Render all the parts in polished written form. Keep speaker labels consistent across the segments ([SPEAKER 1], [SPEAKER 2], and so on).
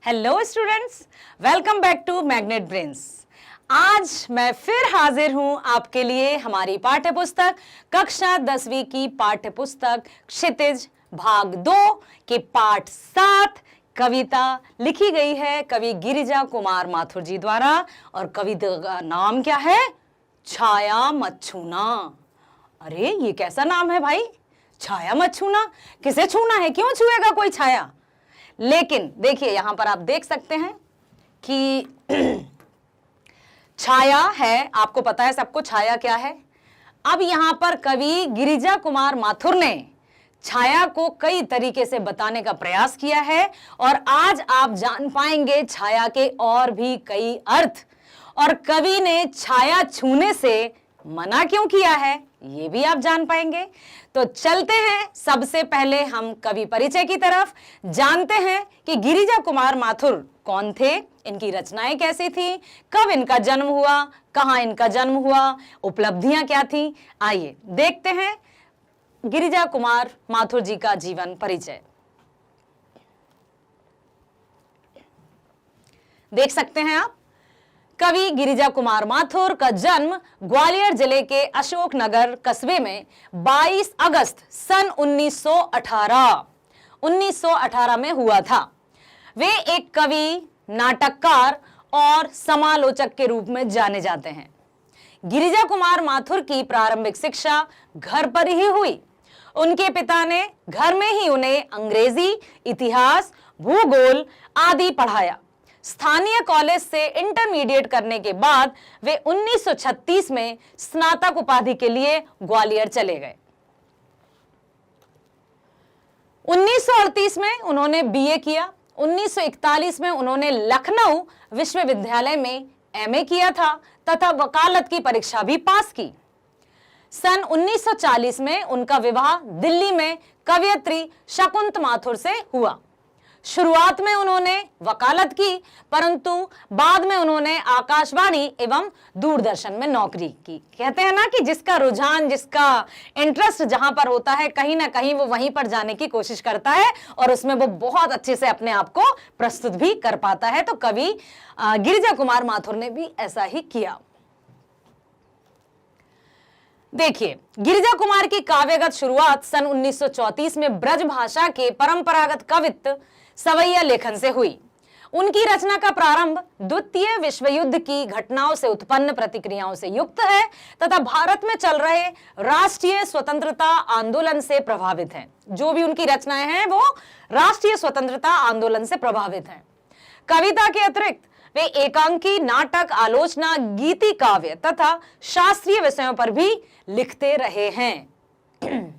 [SPEAKER 1] Hello students, welcome back to magnet brains. आज मैं फिर हाजिर हूं आपके लिए हमारी पाठ्य पुस्तक कक्षा 10वीं की पाठ्य पुस्तक क्षितिज भाग 2 के पाठ 7 कविता लिखी गई है कवि गिरिजा कुमार माथुर जी द्वारा और कविता का नाम क्या है? छाया मत छूना। अरे ये कैसा नाम है भाई? छाया मत छूना, किसे छूना है? क्यों छुएगा कोई छाया? लेकिन देखिए यहां पर आप देख सकते हैं कि छाया है, आपको पता है सबको छाया क्या है। अब यहां पर कवि गिरिजा कुमार माथुर ने छाया को कई तरीके से बताने का प्रयास किया है और आज आप जान पाएंगे छाया के और भी कई अर्थ, और कवि ने छाया छूने से मना क्यों किया है ये भी आप जान पाएंगे। तो चलते हैं सबसे पहले हम कवि परिचय की तरफ, जानते हैं कि गिरिजा कुमार माथुर कौन थे, इनकी रचनाएं कैसी थी, कब इनका जन्म हुआ, कहां इनका जन्म हुआ, उपलब्धियां क्या थी। आइए देखते हैं गिरिजा कुमार माथुर जी का जीवन परिचय। देख सकते हैं आप, कवि गिरिजा कुमार माथुर का जन्म ग्वालियर जिले के अशोकनगर कस्बे में 22 अगस्त सन 1918 में हुआ था। वे एक कवि, नाटककार और समालोचक के रूप में जाने जाते हैं। गिरिजा कुमार माथुर की प्रारंभिक शिक्षा घर पर ही हुई। उनके पिता ने घर में ही उन्हें अंग्रेजी, इतिहास, भूगोल आदि पढ़ाया। स्थानीय कॉलेज से इंटरमीडिएट करने के बाद वे 1936 में स्नातक उपाधि के लिए ग्वालियर चले गए। 1938 में उन्होंने बीए किया। 1941 में उन्होंने लखनऊ विश्वविद्यालय में एमए किया था तथा वकालत की परीक्षा भी पास की। सन 1940 में उनका विवाह दिल्ली में कवयित्री शकुंत माथुर से हुआ। शुरुआत में उन्होंने वकालत की, परंतु बाद में उन्होंने आकाशवाणी एवं दूरदर्शन में नौकरी की। कहते हैं ना कि जिसका रुझान, जिसका इंटरेस्ट जहां पर होता है, कहीं ना कहीं वो वहीं पर जाने की कोशिश करता है और उसमें वो बहुत अच्छे से अपने आप को प्रस्तुत भी कर पाता है। तो कवि गिरिजा कुमार माथुर ने भी ऐसा ही किया। देखिए, गिरिजा कुमार की काव्यगत शुरुआत सन 1934 में ब्रज भाषा के परंपरागत कवित्व सवैया लेखन से हुई। उनकी रचना का प्रारंभ द्वितीय विश्व युद्ध की घटनाओं से उत्पन्न प्रतिक्रियाओं से युक्त है तथा भारत में चल रहे राष्ट्रीय स्वतंत्रता आंदोलन से प्रभावित है। जो भी उनकी रचनाएं हैं वो राष्ट्रीय स्वतंत्रता आंदोलन से प्रभावित हैं। कविता के अतिरिक्त वे एकांकी, नाटक, आलोचना, गीति काव्य तथा शास्त्रीय विषयों पर भी लिखते रहे हैं।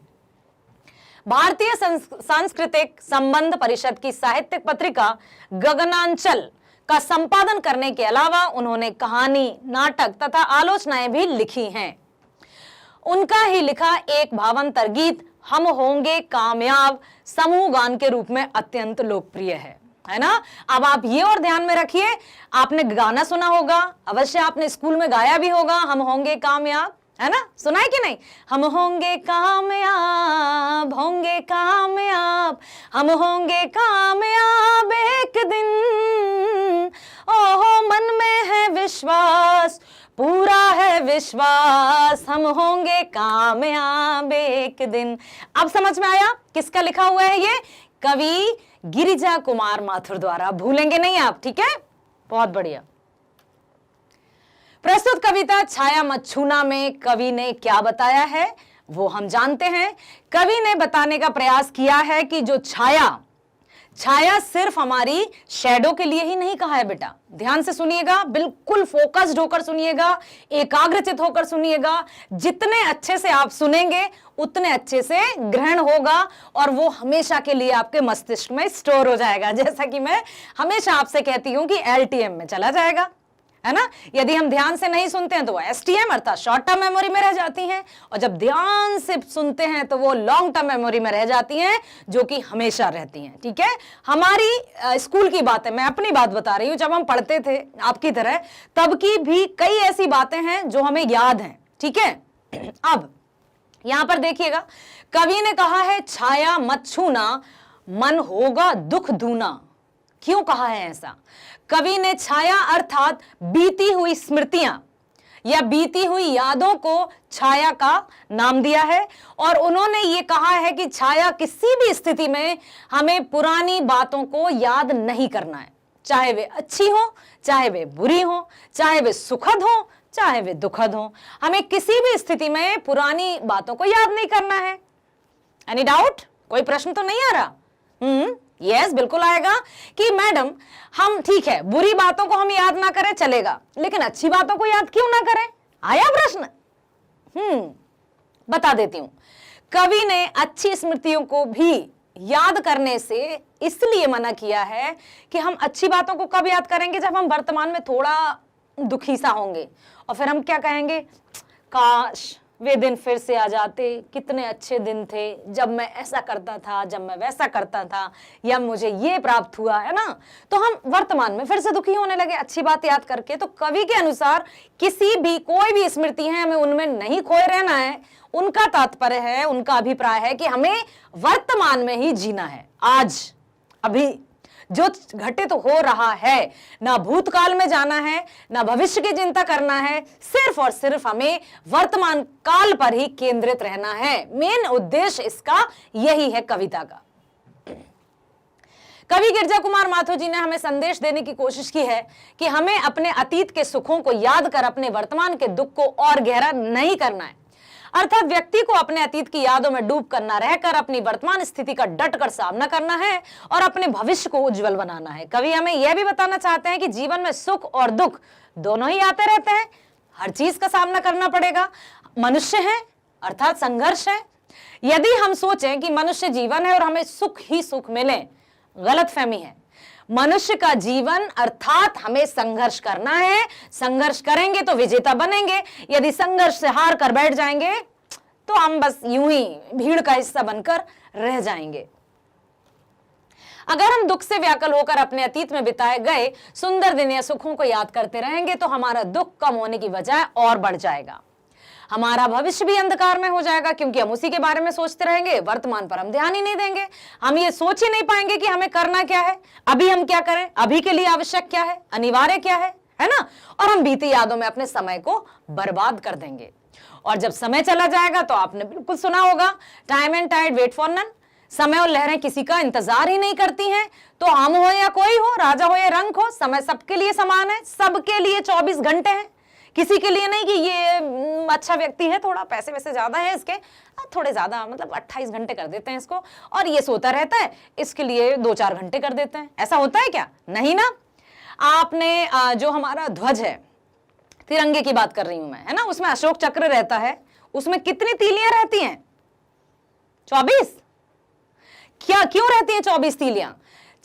[SPEAKER 1] भारतीय सांस्कृतिक संबंध परिषद की साहित्यिक पत्रिका गगनांचल का संपादन करने के अलावा उन्होंने कहानी, नाटक तथा आलोचनाएं भी लिखी हैं। उनका ही लिखा एक भावांतर गीत हम होंगे कामयाब समूह गान के रूप में अत्यंत लोकप्रिय है ना। अब आप ये और ध्यान में रखिए, आपने गाना सुना होगा, अवश्य आपने स्कूल में गाया भी होगा, हम होंगे कामयाब, है ना, सुना है कि नहीं? हम होंगे कामयाब, होंगे कामयाब, हम होंगे कामयाब एक दिन, ओहो मन में है विश्वास, पूरा है विश्वास, हम होंगे कामयाब एक दिन। अब समझ में आया किसका लिखा हुआ है ये? कवि गिरिजा कुमार माथुर द्वारा। भूलेंगे नहीं आप, ठीक है? बहुत बढ़िया। प्रस्तुत कविता छाया मत छूना में कवि ने क्या बताया है वो हम जानते हैं। कवि ने बताने का प्रयास किया है कि जो छाया सिर्फ हमारी शैडो के लिए ही नहीं कहा है बेटा। ध्यान से सुनिएगा, बिल्कुल फोकस्ड होकर सुनिएगा, एकाग्रचित होकर सुनिएगा। जितने अच्छे से आप सुनेंगे उतने अच्छे से ग्रहण होगा और वो हमेशा के लिए आपके मस्तिष्क में स्टोर हो जाएगा। जैसा कि मैं हमेशा आपसे कहती हूं कि एलटीएम में चला जाएगा, है ना। यदि हम ध्यान से नहीं सुनते हैं तो वो एसटीएम अर्थात शॉर्ट टर्म मेमोरी में रह जाती हैं, और जब ध्यान से सुनते हैं तो वो लॉन्ग टर्म मेमोरी में रह जाती हैं, जो कि हमेशा रहती हैं। ठीक है, हमारी स्कूल की बात है, मैं अपनी बात बता रही हूं। जब हम पढ़ते थे आपकी तरह, तब की भी कई ऐसी बातें हैं जो हमें याद हैं। ठीक है, अब यहां पर देखिएगा, कवि ने कहा है छाया मत छूना मन होगा दुख दूना। क्यों कहा है ऐसा? कवि ने छाया अर्थात बीती हुई स्मृतियां या बीती हुई यादों को छाया का नाम दिया है, और उन्होंने ये कहा है कि छाया किसी भी स्थिति में हमें पुरानी बातों को याद नहीं करना है, चाहे वे अच्छी हो, चाहे वे बुरी हो, चाहे वे सुखद हो, चाहे वे दुखद हो, हमें किसी भी स्थिति में पुरानी बातों को याद नहीं करना है। Any doubt? कोई प्रश्न तो नहीं आ रहा? यस, बिल्कुल आएगा कि मैडम हम ठीक है बुरी बातों को हम याद ना करें चलेगा, लेकिन अच्छी बातों को याद क्यों ना करें? आया प्रश्न? बता देती हूं। कवि ने अच्छी स्मृतियों को भी याद करने से इसलिए मना किया है कि हम अच्छी बातों को कब याद करेंगे? जब हम वर्तमान में थोड़ा दुखी सा होंगे, और फिर हम क्या कहेंगे, काश वे दिन फिर से आ जाते, कितने अच्छे दिन थे जब मैं ऐसा करता था, जब मैं वैसा करता था, या मुझे ये प्राप्त हुआ, है ना? तो हम वर्तमान में फिर से दुखी होने लगे अच्छी बात याद करके। तो कवि के अनुसार किसी भी कोई भी स्मृति है, हमें उनमें नहीं खोए रहना है। उनका तात्पर्य है, उनका अभिप्राय है कि हमें वर्तमान में ही जीना है। आज अभी जो घटित हो रहा है, ना भूतकाल में जाना है, ना भविष्य की चिंता करना है, सिर्फ और सिर्फ हमें वर्तमान काल पर ही केंद्रित रहना है। मेन उद्देश्य इसका यही है कविता का। कवि गिरजा कुमार माथुर जी ने हमें संदेश देने की कोशिश की है कि हमें अपने अतीत के सुखों को याद कर अपने वर्तमान के दुख को और गहरा नहीं करना है, अर्थात व्यक्ति को अपने अतीत की यादों में डूब कर न रहकर अपनी वर्तमान स्थिति का डट कर सामना करना है और अपने भविष्य को उज्जवल बनाना है। कवि हमें यह भी बताना चाहते हैं कि जीवन में सुख और दुख दोनों ही आते रहते हैं, हर चीज का सामना करना पड़ेगा। मनुष्य है अर्थात संघर्ष है। यदि हम सोचें कि मनुष्य जीवन है और हमें सुख ही सुख मिले, गलतफहमी है। मनुष्य का जीवन अर्थात हमें संघर्ष करना है, संघर्ष करेंगे तो विजेता बनेंगे। यदि संघर्ष से हार कर बैठ जाएंगे तो हम बस यूं ही भीड़ का हिस्सा बनकर रह जाएंगे। अगर हम दुख से व्याकुल होकर अपने अतीत में बिताए गए सुंदर दिन या सुखों को याद करते रहेंगे तो हमारा दुख कम होने की बजाय और बढ़ जाएगा। हमारा भविष्य भी अंधकार में हो जाएगा, क्योंकि हम उसी के बारे में सोचते रहेंगे, वर्तमान पर हम ध्यान ही नहीं देंगे। हम ये सोच ही नहीं पाएंगे कि हमें करना क्या है, अभी हम क्या करें, अभी के लिए आवश्यक क्या है, अनिवार्य क्या है ना? और हम बीती यादों में अपने समय को बर्बाद कर देंगे। और जब समय चला जाएगा तो आपने बिल्कुल सुना होगा, time and tide wait for none. समय और लहरें किसी का इंतजार ही नहीं करती हैं। तो हम हो या कोई हो, राजा हो या रंक हो, समय सबके लिए समान है, सबके लिए 24 घंटे हैं। किसी के लिए नहीं कि ये अच्छा व्यक्ति है, थोड़ा पैसे वैसे ज्यादा है इसके, थोड़े ज्यादा मतलब 28 घंटे कर देते हैं इसको, और ये सोता रहता है, इसके लिए 2-4 घंटे कर देते हैं। ऐसा होता है क्या? नहीं ना। आपने जो हमारा ध्वज है, तिरंगे की बात कर रही हूं मैं, है ना, उसमें अशोक चक्र रहता है, उसमें कितनी तीलियां रहती हैं? 24। क्या क्यों रहती हैं 24 तीलियां?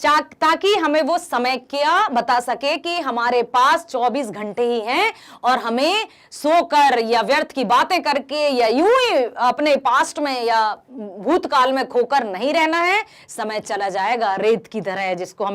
[SPEAKER 1] ताकि हमें वो समय क्या बता सके कि हमारे पास 24 घंटे ही हैं और हमें सोकर या व्यर्थ की बातें करके या यूं ही अपने पास्ट में या भूतकाल में खोकर नहीं रहना है। समय चला जाएगा, रेत की तरह है, जिसको हम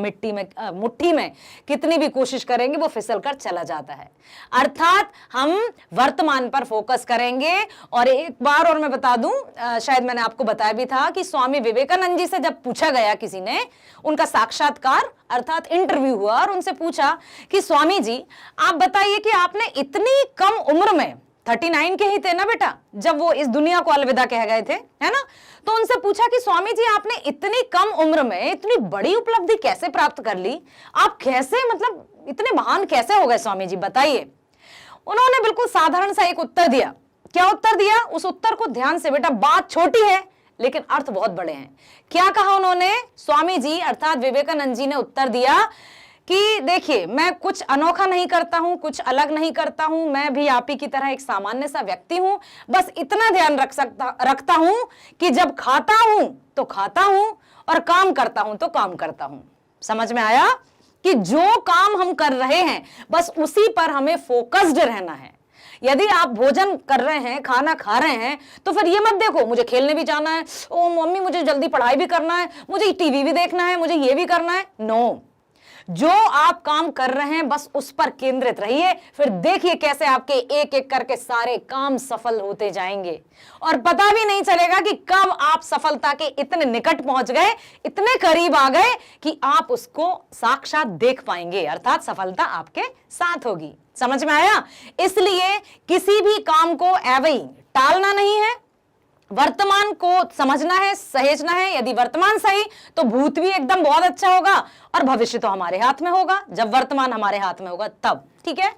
[SPEAKER 1] मुट्ठी में कितनी भी कोशिश करेंगे वो फिसल कर चला जाता है। अर्थात हम वर्तमान पर फोकस करेंगे। और एक बार और मैं बता दूं, शायद मैंने आपको बताया भी था कि स्वामी विवेकानंद जी से जब पूछा गया, किसी ने उनका साक्षात्कार अर्थात इंटरव्यू हुआ और उनसे पूछा कि स्वामी जी आप बताइए कि आपने इतनी कम उम्र में, 39 के ही थे ना बेटा जब वो इस दुनिया को अलविदा कह गए थे, है ना? तो उनसे पूछा कि स्वामी जी आपने इतनी कम उम्र में इतनी बड़ी उपलब्धि कैसे प्राप्त कर ली? आप कैसे, मतलब इतने महान कैसे हो गए स्वामी जी, बताइए। उन्होंने बिल्कुल साधारण सा एक उत्तर दिया। क्या उत्तर दिया? उस उत्तर को ध्यान से, बेटा बात छोटी है लेकिन अर्थ बहुत बड़े हैं। क्या कहा उन्होंने? स्वामी जी अर्थात विवेकानंद जी ने उत्तर दिया कि देखिए मैं कुछ अनोखा नहीं करता हूं, कुछ अलग नहीं करता हूं, मैं भी आप ही की तरह एक सामान्य सा व्यक्ति हूं। बस इतना ध्यान रखता हूं कि जब खाता हूं तो खाता हूं और काम करता हूं तो काम करता हूं। समझ में आया कि जो काम हम कर रहे हैं बस उसी पर हमें फोकस्ड रहना है। यदि आप भोजन कर रहे हैं, खाना खा रहे हैं, तो फिर ये मत देखो मुझे खेलने भी जाना है, ओ मम्मी मुझे जल्दी पढ़ाई भी करना है, मुझे टीवी भी देखना है, मुझे ये भी करना है। नो, जो आप काम कर रहे हैं बस उस पर केंद्रित रहिए, फिर देखिए कैसे आपके एक एक करके सारे काम सफल होते जाएंगे और पता भी नहीं चलेगा कि कब आप सफलता के इतने निकट पहुंच गए, इतने करीब आ गए कि आप उसको साक्षात देख पाएंगे, अर्थात सफलता आपके साथ होगी। समझ में आया? इसलिए किसी भी काम को ऐवे ही टालना नहीं है, वर्तमान को समझना है, सहेजना है। यदि वर्तमान सही तो भूत भी एकदम बहुत अच्छा होगा और भविष्य तो हमारे हाथ में होगा, जब वर्तमान हमारे हाथ में होगा तब। ठीक है,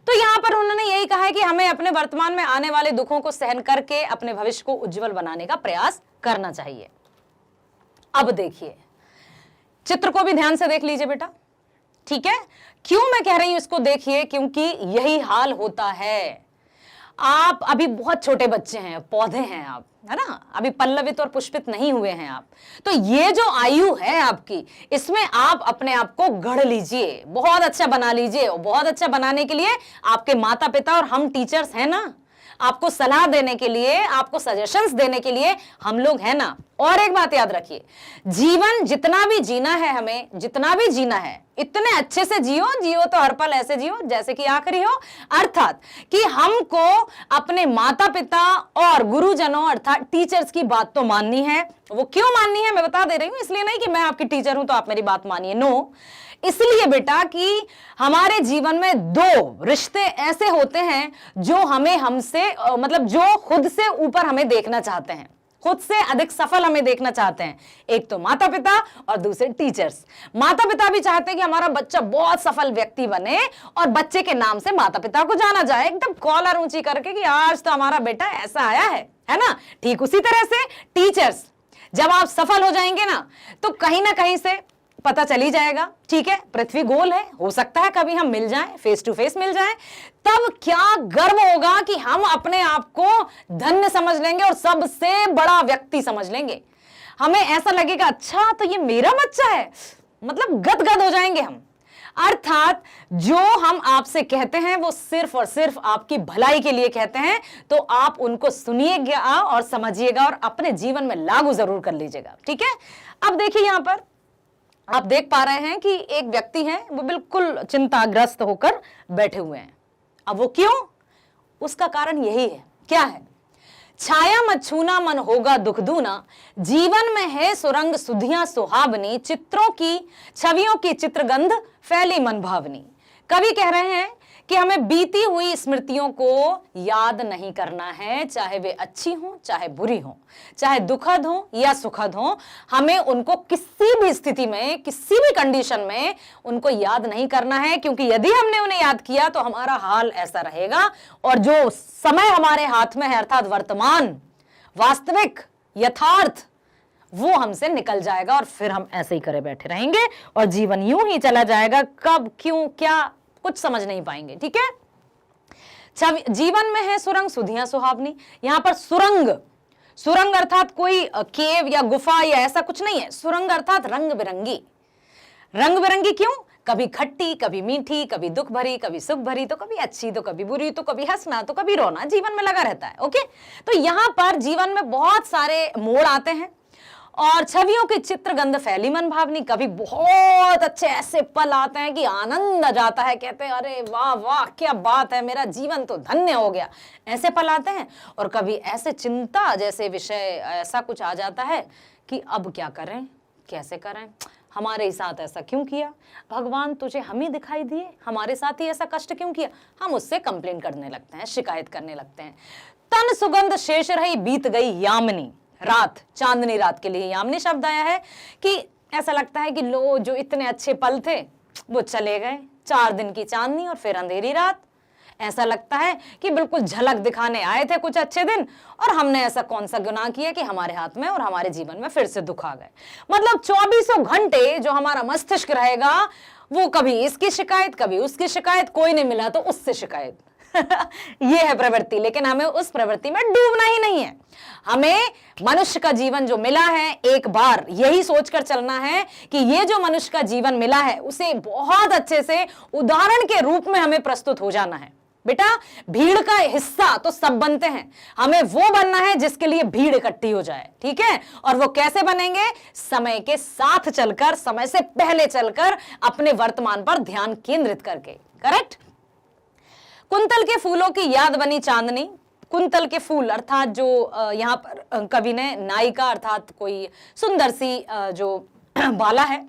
[SPEAKER 1] तो यहां पर उन्होंने यही कहा है कि हमें अपने वर्तमान में आने वाले दुखों को सहन करके अपने भविष्य को उज्जवल बनाने का प्रयास करना चाहिए। अब देखिए, चित्र को भी ध्यान से देख लीजिए बेटा। ठीक है, क्यों मैं कह रही हूं इसको देखिए, क्योंकि यही हाल होता है। आप अभी बहुत छोटे बच्चे हैं, पौधे हैं आप, है ना, अभी पल्लवित और पुष्पित नहीं हुए हैं आप। तो ये जो आयु है आपकी, इसमें आप अपने आप को गढ़ लीजिए, बहुत अच्छा बना लीजिए। और बहुत अच्छा बनाने के लिए आपके माता पिता और हम टीचर्स हैं ना, आपको सलाह देने के लिए, आपको सजेशंस देने के लिए हम लोग हैं ना। और एक बात याद रखिए, जीवन जितना भी जीना है, हमें जितना भी जीना है, इतने अच्छे से जियो तो हर पल ऐसे जियो जैसे कि आखिरी हो। अर्थात कि हमको अपने माता पिता और गुरुजनों अर्थात टीचर्स की बात तो माननी है। वो क्यों माननी है मैं बता दे रही हूं, इसलिए नहीं कि मैं आपकी टीचर हूं तो आप मेरी बात मानिए, नो, इसलिए बेटा कि हमारे जीवन में दो रिश्ते ऐसे होते हैं जो हमें हमसे मतलब जो खुद से ऊपर हमें देखना चाहते हैं, खुद से अधिक सफल हमें देखना चाहते हैं। एक तो माता पिता और दूसरे टीचर्स। माता पिता भी चाहते हैं कि हमारा बच्चा बहुत सफल व्यक्ति बने और बच्चे के नाम से माता पिता को जाना जाए, एकदम कॉलर ऊंची करके कि आज तो हमारा बेटा ऐसा आया है ना। ठीक उसी तरह से टीचर्स, जब आप सफल हो जाएंगे ना तो कहीं ना कहीं से पता चली जाएगा, ठीक है, पृथ्वी गोल है, हो सकता है कभी हम मिल जाएं, फेस टू फेस मिल जाएं, तब क्या गर्व होगा कि हम अपने आप को धन्य समझ लेंगे और सबसे बड़ा व्यक्ति समझ लेंगे। हमें ऐसा लगेगा अच्छा तो ये मेरा बच्चा है, मतलब गदगद हो जाएंगे हम। अर्थात जो हम आपसे कहते हैं वो सिर्फ और सिर्फ आपकी भलाई के लिए कहते हैं, तो आप उनको सुनिएगा और समझिएगा और अपने जीवन में लागू जरूर कर लीजिएगा। ठीक है, अब देखिए यहां पर आप देख पा रहे हैं कि एक व्यक्ति है, वो बिल्कुल चिंताग्रस्त होकर बैठे हुए हैं। अब वो क्यों? उसका कारण यही है, क्या है? छाया मत छूना मन होगा दुख दूना, जीवन में है सुरंग सुधियां सुहावनी, चित्रों की छवियों की चित्रगंध फैली मन भावनी। कवि कह रहे हैं कि हमें बीती हुई स्मृतियों को याद नहीं करना है, चाहे वे अच्छी हो चाहे बुरी हो, चाहे दुखद हो या सुखद हो। हमें उनको किसी भी स्थिति में, किसी भी कंडीशन में उनको याद नहीं करना है, क्योंकि यदि हमने उन्हें याद किया तो हमारा हाल ऐसा रहेगा और जो समय हमारे हाथ में है अर्थात वर्तमान, वास्तविक, यथार्थ, वो हमसे निकल जाएगा और फिर हम ऐसे ही करे बैठे रहेंगे और जीवन यूं ही चला जाएगा, कब क्यों क्या कुछ समझ नहीं पाएंगे। ठीक है, जीवन में है सुरंग सुधियां सुहावनी। यहां पर सुरंग, सुरंग अर्थात कोई केव या गुफा या ऐसा कुछ नहीं है, सुरंग अर्थात रंग बिरंगी। रंग बिरंगी क्यों? कभी खट्टी, कभी मीठी, कभी दुख भरी, कभी सुख भरी, तो कभी अच्छी, तो कभी बुरी, तो कभी हंसना, तो कभी रोना, जीवन में लगा रहता है। ओके, तो यहां पर जीवन में बहुत सारे मोड़ आते हैं और छवियों की चित्रगंध फैली मन भावनी। कभी बहुत अच्छे ऐसे पल आते हैं कि आनंद आ जाता है, कहते हैं अरे वाह वाह क्या बात है, मेरा जीवन तो धन्य हो गया, ऐसे पल आते हैं। और कभी ऐसे चिंता जैसे विषय ऐसा कुछ आ जाता है कि अब क्या करें, कैसे करें, हमारे ही साथ ऐसा क्यों किया, भगवान तुझे हम ही दिखाई दिए, हमारे साथ ही ऐसा कष्ट क्यों किया। हम उससे कंप्लेन करने लगते हैं, शिकायत करने लगते हैं। तन सुगंध शेष रही बीत गई यामिनी रात, चांदनी रात के लिए यामिनी शब्द आया है कि ऐसा लगता है कि लो जो इतने अच्छे पल थे वो चले गए, 4 दिन की चांदनी और फिर अंधेरी रात। ऐसा लगता है कि बिल्कुल झलक दिखाने आए थे कुछ अच्छे दिन और हमने ऐसा कौन सा गुनाह किया कि हमारे हाथ में और हमारे जीवन में फिर से दुख आ गए। मतलब 24 घंटे जो हमारा मस्तिष्क रहेगा वो कभी इसकी शिकायत, कभी उसकी शिकायत, कोई नहीं मिला तो उससे शिकायत। ये है प्रवृत्ति, लेकिन हमें उस प्रवृत्ति में डूबना ही नहीं है। हमें मनुष्य का जीवन जो मिला है, एक बार यही सोचकर चलना है कि ये जो मनुष्य का जीवन मिला है उसे बहुत अच्छे से उदाहरण के रूप में हमें प्रस्तुत हो जाना है। बेटा भीड़ का हिस्सा तो सब बनते हैं, हमें वो बनना है जिसके लिए भीड़ इकट्ठी हो जाए, ठीक है। और वो कैसे बनेंगे? समय के साथ चलकर, समय से पहले चलकर, अपने वर्तमान पर ध्यान केंद्रित करके। करेक्ट। कुंतल के फूलों की याद बनी चांदनी। कुंतल के फूल अर्थात जो यहां पर कवि ने नायिका अर्थात कोई सुंदर सी जो बाला है,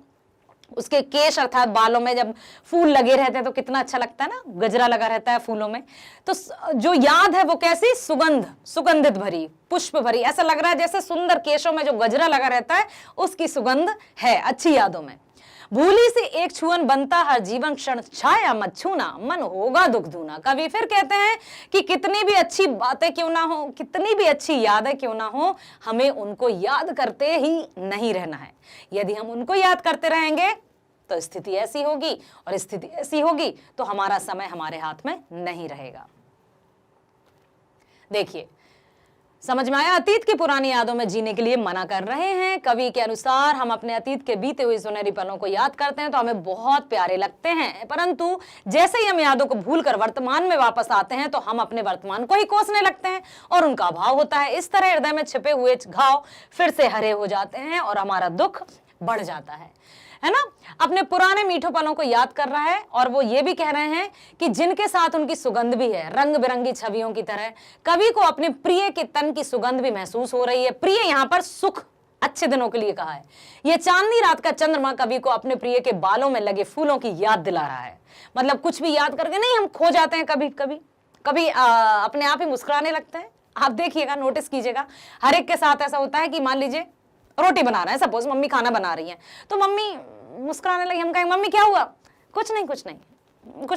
[SPEAKER 1] उसके केश अर्थात बालों में जब फूल लगे रहते हैं तो कितना अच्छा लगता है ना, गजरा लगा रहता है फूलों में। तो जो याद है वो कैसी? सुगंधित भरी, पुष्प भरी, ऐसा लग रहा है जैसे सुंदर केशों में जो गजरा लगा रहता है उसकी सुगंध है अच्छी यादों में। भूली से एक छुअन बनता हर जीवन क्षण, छाया मत छूना मन होगा दुख दूना। कवि फिर कहते हैं कि कितनी भी अच्छी बातें क्यों ना हो, कितनी भी अच्छी यादें क्यों ना हो, हमें उनको याद करते ही नहीं रहना है। यदि हम उनको याद करते रहेंगे तो स्थिति ऐसी होगी, और स्थिति ऐसी होगी तो हमारा समय हमारे हाथ में नहीं रहेगा। देखिए, समझ में आया? अतीत की पुरानी यादों में जीने के लिए मना कर रहे हैं। कवि के अनुसार हम अपने अतीत के बीते हुए सुनहरी पलों को याद करते हैं तो हमें बहुत प्यारे लगते हैं, परंतु जैसे ही हम यादों को भूलकर वर्तमान में वापस आते हैं तो हम अपने वर्तमान को ही कोसने लगते हैं और उनका अभाव होता है। इस तरह हृदय में छिपे हुए घाव फिर से हरे हो जाते हैं और हमारा दुख बढ़ जाता है ना। अपने पुराने मीठो पलों को याद कर रहा है और वो ये भी कह रहे हैं कि जिनके साथ उनकी सुगंध भी है, रंग बिरंगी छवियों की तरह। कवि को अपने प्रिय के तन की सुगंध भी महसूस हो रही है। प्रिय यहाँ पर सुख, अच्छे दिनों के लिए कहा है। ये चांदनी रात का चंद्रमा कवि को अपने प्रिय के बालों में लगे फूलों की याद दिला रहा है। मतलब कुछ भी याद करके नहीं, हम खो जाते हैं कभी अपने आप ही मुस्कुराने लगते हैं। आप देखिएगा, नोटिस कीजिएगा, हर एक के साथ ऐसा होता है कि मान लीजिए रोटी बना रहे हैं, सपोज मम्मी खाना बना रही हैं, तो मम्मी मुस्कुराने लगी, हम कहेंगे मम्मी क्या हुआ? कुछ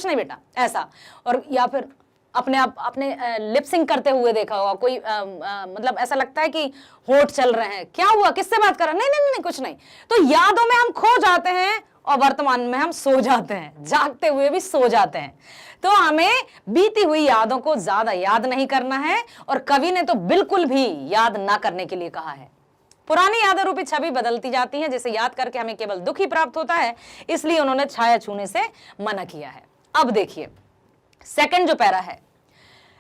[SPEAKER 1] नहीं बेटा, ऐसा। और या फिर अपने लिप सिंक करते हुए देखा होगा कोई, मतलब ऐसा लगता है कि होठ चल रहे हैं, क्या हुआ, किससे बात कर रहे हैं? नहीं कुछ नहीं। तो यादों में हम खो जाते हैं और वर्तमान में हम सो जाते हैं, जागते हुए भी सो जाते हैं। तो हमें बीती हुई यादों को ज्यादा याद नहीं करना है, और कवि ने तो बिल्कुल भी याद ना करने के लिए कहा है। पुरानी यादें रूपी छवि बदलती जाती हैं, जिसे याद करके हमें केवल दुख ही प्राप्त होता है, इसलिए उन्होंने छाया छूने से मना किया है। अब देखिए सेकंड जो पैरा है,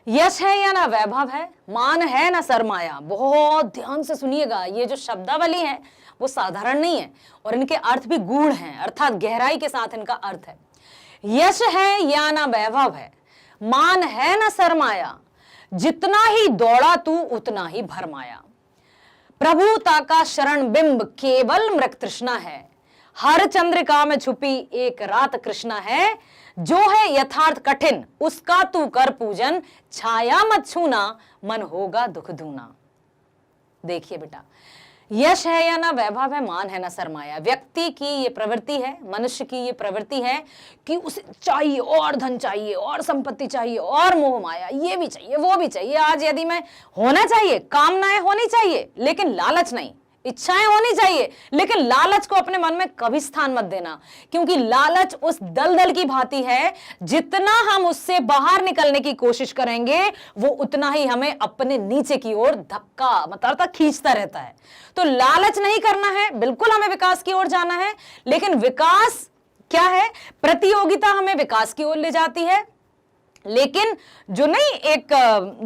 [SPEAKER 1] यश है या ना वैभव है, मान है ना सरमाया। बहुत ध्यान से सुनिएगा, ये जो शब्दावली है वो साधारण नहीं है और इनके अर्थ भी गूढ़ हैं, अर्थात गहराई के साथ इनका अर्थ है। यश है या ना वैभव है, मान है ना सरमाया, जितना ही दौड़ा तू उतना ही भरमाया। प्रभुता का शरण बिंब केवल मृग तृष्णा है, हर चंद्रिका में छुपी एक रात कृष्णा है। जो है यथार्थ कठिन उसका तू कर पूजन, छाया मत छूना मन होगा दुख दूना। देखिए बेटा, यश है या ना वैभव है, मान है ना सरमाया। व्यक्ति की ये प्रवृत्ति है, मनुष्य की ये प्रवृत्ति है कि उसे चाहिए और धन चाहिए और संपत्ति चाहिए और मोह माया, ये भी चाहिए वो भी चाहिए। आज यदि मैं होना चाहिए, कामनाएं होनी चाहिए लेकिन लालच नहीं, इच्छाएं होनी चाहिए लेकिन लालच को अपने मन में कभी स्थान मत देना, क्योंकि लालच उस दलदल की भांति है, जितना हम उससे बाहर निकलने की कोशिश करेंगे वो उतना ही हमें अपने नीचे की ओर धक्का मतलब खींचता रहता है। तो लालच नहीं करना है, बिल्कुल हमें विकास की ओर जाना है, लेकिन विकास क्या है? प्रतियोगिता हमें विकास की ओर ले जाती है, लेकिन जो नहीं एक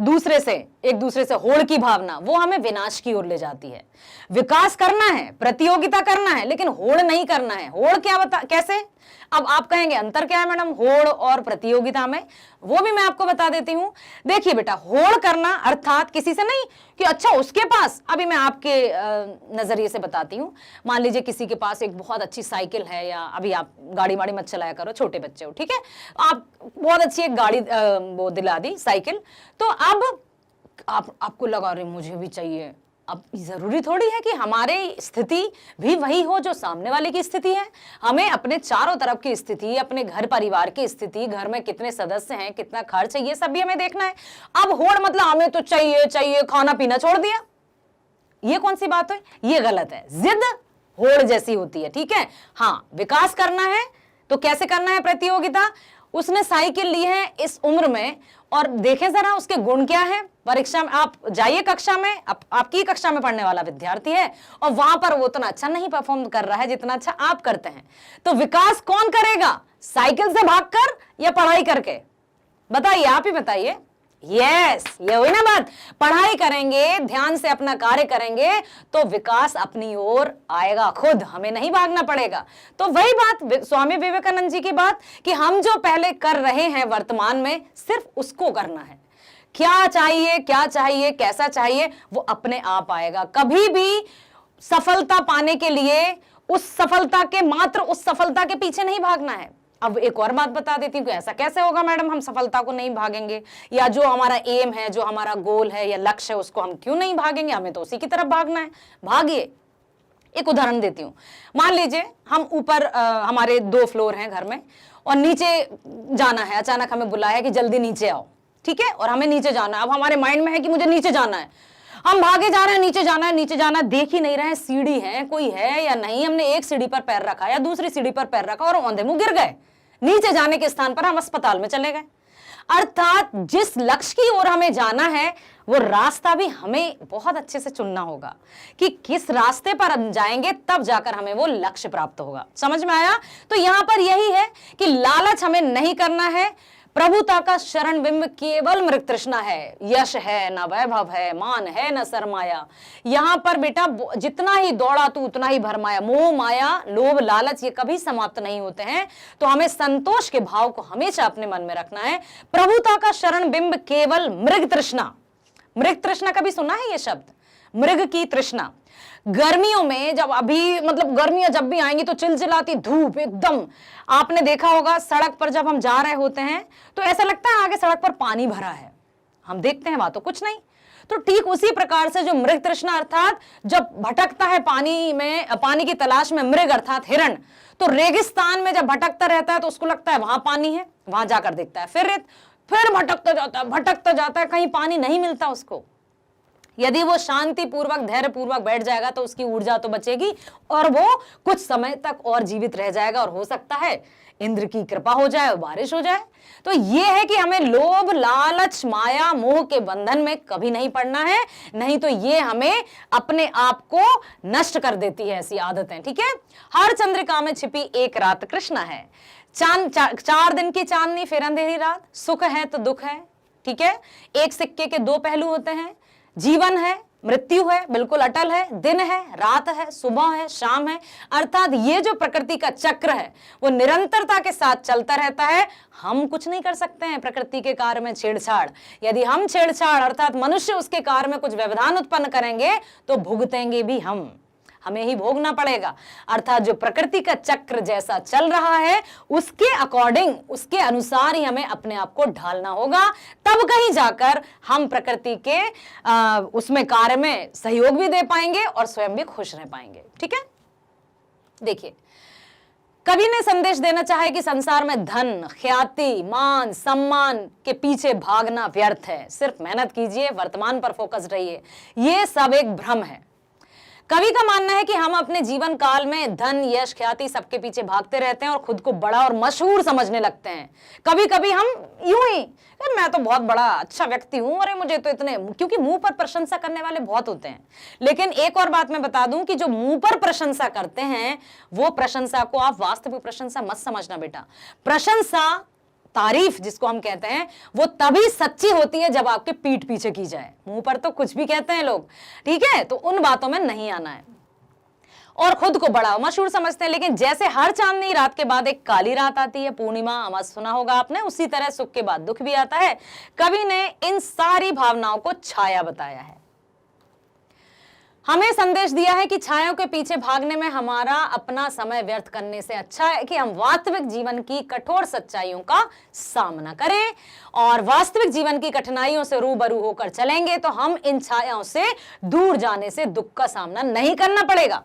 [SPEAKER 1] दूसरे से होड़ की भावना, वो हमें विनाश की ओर ले जाती है। विकास करना है, प्रतियोगिता करना है, लेकिन होड़ नहीं करना है। होड़ क्या कैसे? अब आप कहेंगे अंतर क्या है मैडम होड़ और प्रतियोगिता में? वो भी मैं आपको बता देती हूं। देखिए बेटा, होड़ करना अर्थात किसी से नहीं कि अच्छा उसके पास, अभी मैं आपके नजरिए से बताती हूं। मान लीजिए किसी के पास एक बहुत अच्छी साइकिल है, या अभी आप गाड़ी वाड़ी मत चलाया करो, छोटे बच्चे हो, ठीक है, आप बहुत अच्छी एक गाड़ी वो दिला दी साइकिल, तो अब आपको लगा रहे मुझे भी चाहिए। अब जरूरी थोड़ी है कि हमारी स्थिति भी वही हो जो सामने वाले की स्थिति है। हमें अपने चारों तरफ की स्थिति, अपने घर परिवार की स्थिति, घर में कितने सदस्य हैं, कितना खर्च है, ये सब भी हमें देखना है। अब होड़ मतलब हमें तो चाहिए, खाना पीना छोड़ दिया, ये कौन सी बात है? ये गलत है। जिद होड़ जैसी होती है, ठीक है। हाँ, विकास करना है तो कैसे करना है? प्रतियोगिता। उसने साइकिल ली है इस उम्र में, और देखें जरा उसके गुण क्या है। परीक्षा में आप जाइए, कक्षा में आपकी कक्षा में पढ़ने वाला विद्यार्थी है और वहां पर वो उतना अच्छा नहीं परफॉर्म कर रहा है जितना अच्छा आप करते हैं, तो विकास कौन करेगा? साइकिल से भागकर या पढ़ाई करके? बताइए, आप ही बताइए। यस, ये हुई ना बात। पढ़ाई करेंगे, ध्यान से अपना कार्य करेंगे तो विकास अपनी ओर आएगा खुद, हमें नहीं भागना पड़ेगा। तो वही बात स्वामी विवेकानंद जी की बात कि हम जो पहले कर रहे हैं वर्तमान में, सिर्फ उसको करना है। क्या चाहिए, कैसा चाहिए, वो अपने आप आएगा। कभी भी सफलता पाने के लिए मात्र उस सफलता के पीछे नहीं भागना है। अब एक और बात बता देती हूँ कि ऐसा कैसे होगा मैडम, हम सफलता को नहीं भागेंगे, या जो हमारा एम है, जो हमारा गोल है या लक्ष्य है, उसको हम क्यों नहीं भागेंगे, हमें तो उसी की तरफ भागना है। भागिए। एक उदाहरण देती हूँ। मान लीजिए हम ऊपर हमारे 2 फ्लोर हैं घर में और नीचे जाना है, अचानक हमें बुलाया कि जल्दी नीचे आओ, ठीक है, और हमें नीचे जाना है। अब हमारे माइंड में है कि मुझे नीचे जाना है, हम भागे जा रहे हैं, नीचे जाना, देख ही नहीं रहे सीढ़ी है, कोई है या नहीं। हमने एक सीढ़ी पर पैर रखा या दूसरी सीढ़ी पर पैर रखा और औंधे मुंह गिर गए। नीचे जाने के स्थान पर हम अस्पताल में चले गए। अर्थात जिस लक्ष्य की ओर हमें जाना है, वो रास्ता भी हमें बहुत अच्छे से चुनना होगा कि किस रास्ते पर हम जाएंगे, तब जाकर हमें वो लक्ष्य प्राप्त होगा। समझ में आया? तो यहां पर यही है कि लालच हमें नहीं करना है। प्रभुता का शरण बिंब केवल मृग तृष्णा है। यश है न वैभव है, मान है न सरमाया। यहां पर बेटा जितना ही दौड़ा तू उतना ही भरमाया। मोह माया लोभ लालच ये कभी समाप्त नहीं होते हैं। तो हमें संतोष के भाव को हमेशा अपने मन में रखना है। प्रभुता का शरण बिंब केवल मृग तृष्णा। मृग तृष्णा कभी सुना है ये शब्द? मृग की तृष्णा। गर्मियों में जब गर्मियां जब भी आएंगी तो चिलचिलाती धूप एकदम, आपने देखा होगा सड़क पर जब हम जा रहे होते हैं तो ऐसा लगता है आगे सड़क पर पानी भरा है, हम देखते हैं वहां तो कुछ नहीं। तो ठीक उसी प्रकार से जो मृग तृष्णा अर्थात जब भटकता है पानी की तलाश में मृग अर्थात हिरण, तो रेगिस्तान में जब भटकता रहता है तो उसको लगता है वहां पानी है, वहां जाकर देखता है फिर भटकता जाता है, कहीं पानी नहीं मिलता उसको। यदि वो शांति पूर्वक धैर्य पूर्वक बैठ जाएगा तो उसकी ऊर्जा तो बचेगी और वो कुछ समय तक और जीवित रह जाएगा, और हो सकता है इंद्र की कृपा हो जाए और बारिश हो जाए। तो ये है कि हमें लोभ लालच माया मोह के बंधन में कभी नहीं पड़ना है, नहीं तो ये हमें अपने आप को नष्ट कर देती है ऐसी आदतें। ठीक है, हर चंद्रिका में छिपी एक रात कृष्णा है। 4 दिन की चांदनी फिर अंधेरी रात, सुख है तो दुख है। ठीक है, एक सिक्के के 2 पहलू होते हैं। जीवन है, मृत्यु है, बिल्कुल अटल है। दिन है, रात है, सुबह है, शाम है। अर्थात ये जो प्रकृति का चक्र है वो निरंतरता के साथ चलता रहता है। हम कुछ नहीं कर सकते हैं प्रकृति के कार्य में छेड़छाड़। यदि हम छेड़छाड़ अर्थात मनुष्य उसके कार्य में कुछ व्यवधान उत्पन्न करेंगे तो भुगतेंगे भी हमें ही भोगना पड़ेगा। अर्थात जो प्रकृति का चक्र जैसा चल रहा है उसके अकॉर्डिंग, उसके अनुसार ही हमें अपने आप को ढालना होगा, तब कहीं जाकर हम प्रकृति के उसमें कार्य में सहयोग भी दे पाएंगे और स्वयं भी खुश रह पाएंगे। ठीक है, देखिए कवि ने संदेश देना चाहे कि संसार में धन, ख्याति, मान, सम्मान के पीछे भागना व्यर्थ है। सिर्फ मेहनत कीजिए, वर्तमान पर फोकस रहिए, ये सब एक भ्रम है। कवि का मानना है कि हम अपने जीवन काल में धन, यश, ख्याति सबके पीछे भागते रहते हैं और खुद को बड़ा और मशहूर समझने लगते हैं। कभी कभी हम यूं ही, मैं तो बहुत बड़ा अच्छा व्यक्ति हूं, अरे मुझे तो इतने, क्योंकि मुंह पर प्रशंसा करने वाले बहुत होते हैं। लेकिन एक और बात मैं बता दूं कि जो मुंह पर प्रशंसा करते हैं वो प्रशंसा को आप वास्तविक प्रशंसा मत समझना बेटा। प्रशंसा, तारीफ जिसको हम कहते हैं, वो तभी सच्ची होती है जब आपके पीठ पीछे की जाए। मुंह पर तो कुछ भी कहते हैं लोग, ठीक है, तो उन बातों में नहीं आना है और खुद को बड़ा मशहूर समझते हैं। लेकिन जैसे हर चांदनी रात के बाद एक काली रात आती है, पूर्णिमा अमावस्या सुना होगा आपने, उसी तरह सुख के बाद दुख भी आता है। कवि ने इन सारी भावनाओं को छाया बताया है, हमें संदेश दिया है कि छायाओं के पीछे भागने में हमारा अपना समय व्यर्थ करने से अच्छा है कि हम वास्तविक जीवन की कठोर सच्चाइयों का सामना करें, और वास्तविक जीवन की कठिनाइयों से रूबरू होकर चलेंगे तो हम इन छायाओं से दूर जाने से दुख का सामना नहीं करना पड़ेगा।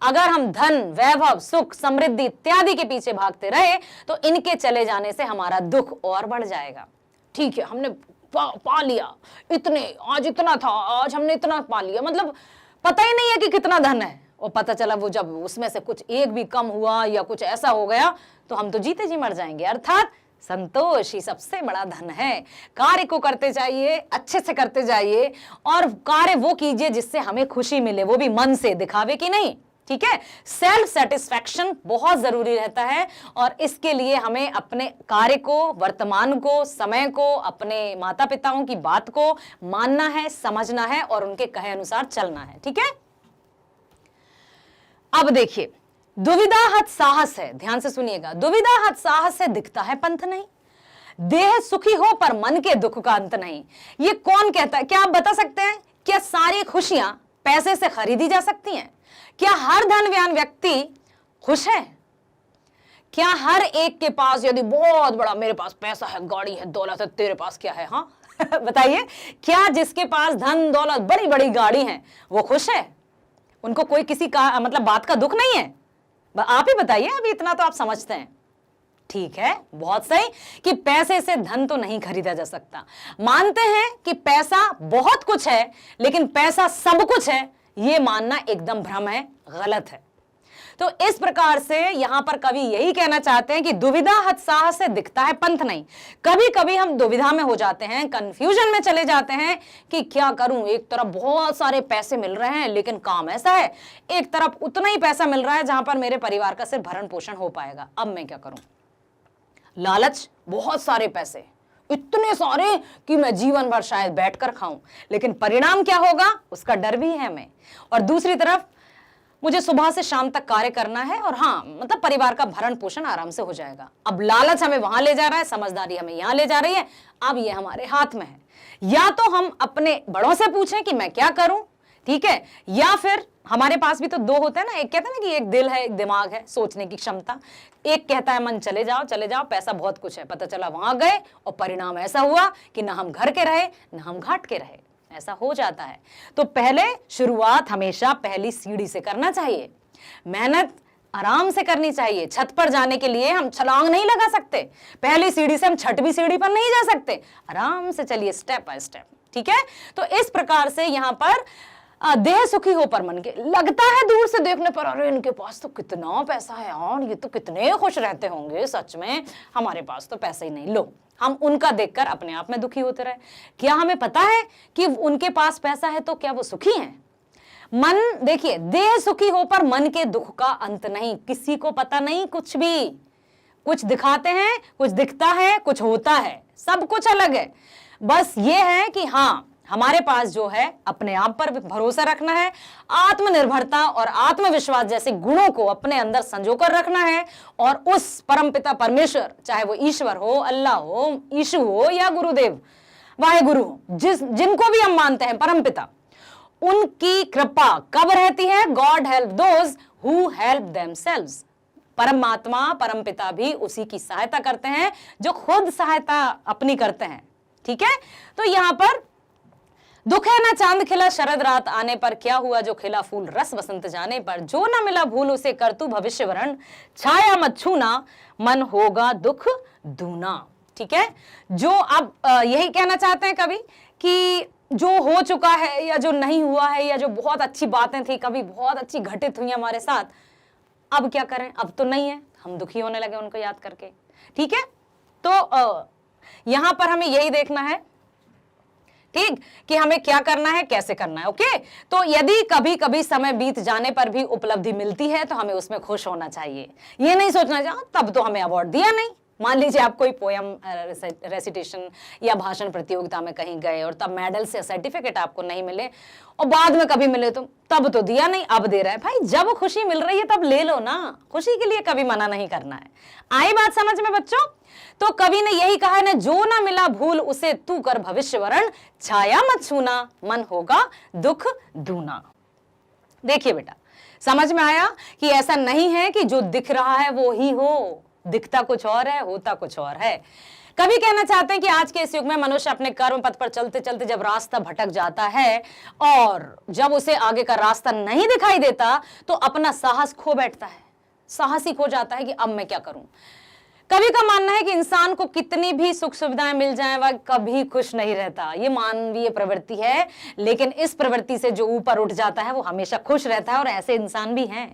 [SPEAKER 1] अगर हम धन, वैभव, सुख, समृद्धि इत्यादि के पीछे भागते रहे तो इनके चले जाने से हमारा दुख और बढ़ जाएगा। ठीक है, हमने पा लिया, इतने, आज इतना था, आज हमने इतना पा लिया, मतलब पता ही नहीं है कि कितना धन है, और पता चला वो जब उसमें से कुछ एक भी कम हुआ या कुछ ऐसा हो गया तो हम तो जीते जी मर जाएंगे। अर्थात संतोष ही सबसे बड़ा धन है। कार्य को करते जाइए, अच्छे से करते जाइए और कार्य वो कीजिए जिससे हमें खुशी मिले, वो भी मन से, दिखावे की नहीं। ठीक है। सेल्फ सेटिस्फैक्शन बहुत जरूरी रहता है और इसके लिए हमें अपने कार्य को, वर्तमान को, समय को, अपने माता पिताओं की बात को मानना है, समझना है और उनके कहे अनुसार चलना है। ठीक है। अब देखिए, दुविधा हत साहस है, ध्यान से सुनिएगा, दुविधा हत साहस है दिखता है पंथ नहीं, देह सुखी हो पर मन के दुख का अंत नहीं। ये कौन कहता है? क्या आप बता सकते हैं क्या सारी खुशियां पैसे से खरीदी जा सकती हैं? क्या हर धनवान व्यक्ति खुश है? क्या हर एक के पास यदि बहुत बड़ा, मेरे पास पैसा है, गाड़ी है, दौलत है, तेरे पास क्या है? हाँ बताइए, क्या जिसके पास धन दौलत, बड़ी बड़ी गाड़ी है, वो खुश है? उनको कोई किसी का मतलब बात का दुख नहीं है? आप ही बताइए, अभी इतना तो आप समझते हैं। ठीक है, बहुत सही कि पैसे से धन तो नहीं खरीदा जा सकता। मानते हैं कि पैसा बहुत कुछ है, लेकिन पैसा सब कुछ है, यह मानना एकदम भ्रम है, गलत है। तो इस प्रकार से यहां पर कवि यही कहना चाहते हैं कि दुविधा हत साहस से दिखता है पंथ नहीं। कभी कभी हम दुविधा में हो जाते हैं, कंफ्यूजन में चले जाते हैं कि क्या करूं, एक तरफ बहुत सारे पैसे मिल रहे हैं लेकिन काम ऐसा है, एक तरफ उतना ही पैसा मिल रहा है जहां पर मेरे परिवार का सिर्फ भरण पोषण हो पाएगा, अब मैं क्या करूं? लालच, बहुत सारे पैसे, इतने सारे कि मैं जीवन भर शायद बैठकर खाऊं, लेकिन परिणाम क्या होगा उसका डर भी है हमें। और दूसरी तरफ मुझे सुबह से शाम तक कार्य करना है और हाँ मतलब परिवार का भरण पोषण आराम से हो जाएगा। अब लालच हमें वहां ले जा रहा है, समझदारी हमें यहां ले जा रही है। अब ये हमारे हाथ में है, या तो हम अपने बड़ों से पूछें कि मैं क्या करूं, ठीक है, या फिर हमारे पास भी तो दो होते हैं ना, एक कहता है ना कि एक दिल है, एक दिमाग है, सोचने की क्षमता। एक कहता है मन चले जाओ चले जाओ, पैसा बहुत कुछ है, पता चला वहां गए और परिणाम ऐसा हुआ कि ना हम घर के रहे ना हम घाट के रहे, ऐसा हो जाता है। तो पहले शुरुआत हमेशा पहली सीढ़ी से करना चाहिए, मेहनत आराम से करनी चाहिए। छत पर जाने के लिए हम छलांग नहीं लगा सकते, पहली सीढ़ी से हम छठवीं सीढ़ी पर नहीं जा सकते, आराम से चलिए स्टेप बाय स्टेप। ठीक है, तो इस प्रकार से यहां पर देह सुखी हो पर मन के, लगता है दूर से देखने पर अरे इनके पास तो कितना पैसा है और ये तो कितने खुश रहते होंगे, सच में हमारे पास तो पैसा ही नहीं। लो, हम उनका देखकर अपने आप में दुखी होते रहे। क्या हमें पता है कि उनके पास पैसा है तो क्या वो सुखी हैं? मन, देखिए, देह सुखी हो पर मन के दुख का अंत नहीं। किसी को पता नहीं कुछ भी, कुछ दिखाते हैं, कुछ दिखता है, कुछ होता है, सब कुछ अलग है। बस ये है कि हाँ, हमारे पास जो है अपने आप पर भरोसा रखना है, आत्मनिर्भरता और आत्मविश्वास जैसे गुणों को अपने अंदर संजोकर रखना है और उस परमपिता परमेश्वर, चाहे वो ईश्वर हो, अल्लाह हो, ईशु हो या गुरुदेव वाहेगुरु हो, जिनको भी हम मानते हैं परमपिता, उनकी कृपा कब रहती है? God help those who help themselves. परमात्मा परमपिता भी उसी की सहायता करते हैं जो खुद सहायता अपनी करते हैं। ठीक है, तो यहां पर दुख है ना चांद खिला शरद रात आने पर, क्या हुआ जो खिला फूल रस बसंत जाने पर, जो ना मिला भूल उसे कर तू भविष्य वरण, छाया मत छूना मन होगा दुख दूना। ठीक है, जो अब यही कहना चाहते हैं कवि कि जो हो चुका है या जो नहीं हुआ है या जो बहुत अच्छी बातें थी, कभी बहुत अच्छी घटित हुई हमारे साथ, अब क्या करें, अब तो नहीं है, हम दुखी होने लगे उनको याद करके। ठीक है, तो यहां पर हमें यही देखना है, ठीक, कि हमें क्या करना है, कैसे करना है। ओके, तो यदि कभी कभी समय बीत जाने पर भी उपलब्धि मिलती है तो हमें उसमें खुश होना चाहिए। ये नहीं सोचना चाहिए तब तो हमें अवार्ड दिया नहीं। मान लीजिए आप कोई पोयम रेसिटेशन या भाषण प्रतियोगिता में कहीं गए और तब मेडल से सर्टिफिकेट आपको नहीं मिले और बाद में कभी मिले तो तब तो दिया नहीं, अब दे रहा है। भाई जब खुशी मिल रही है तब ले लो ना, खुशी के लिए कभी मना नहीं करना है। आई बात समझ में बच्चों? तो कवि ने यही कहा है ना, जो ना मिला भूल उसे तू कर भविष्य वरण, छाया मत छूना मन होगा दुख दूना। देखिए बेटा, समझ में आया कि ऐसा नहीं है कि जो दिख रहा है वो ही हो, दिखता कुछ और है, होता कुछ और है। कवि कहना चाहते हैं कि आज के इस युग में मनुष्य अपने कर्म पथ पर चलते चलते जब रास्ता भटक जाता है और जब उसे आगे का रास्ता नहीं दिखाई देता तो अपना साहस खो बैठता है, साहसी खो जाता है कि अब मैं क्या करूं। कवि का मानना है कि इंसान को कितनी भी सुख सुविधाएं मिल जाएं वह कभी खुश नहीं रहता। ये मानवीय प्रवृत्ति है, लेकिन इस प्रवृत्ति से जो ऊपर उठ जाता है वो हमेशा खुश रहता है और ऐसे इंसान भी हैं।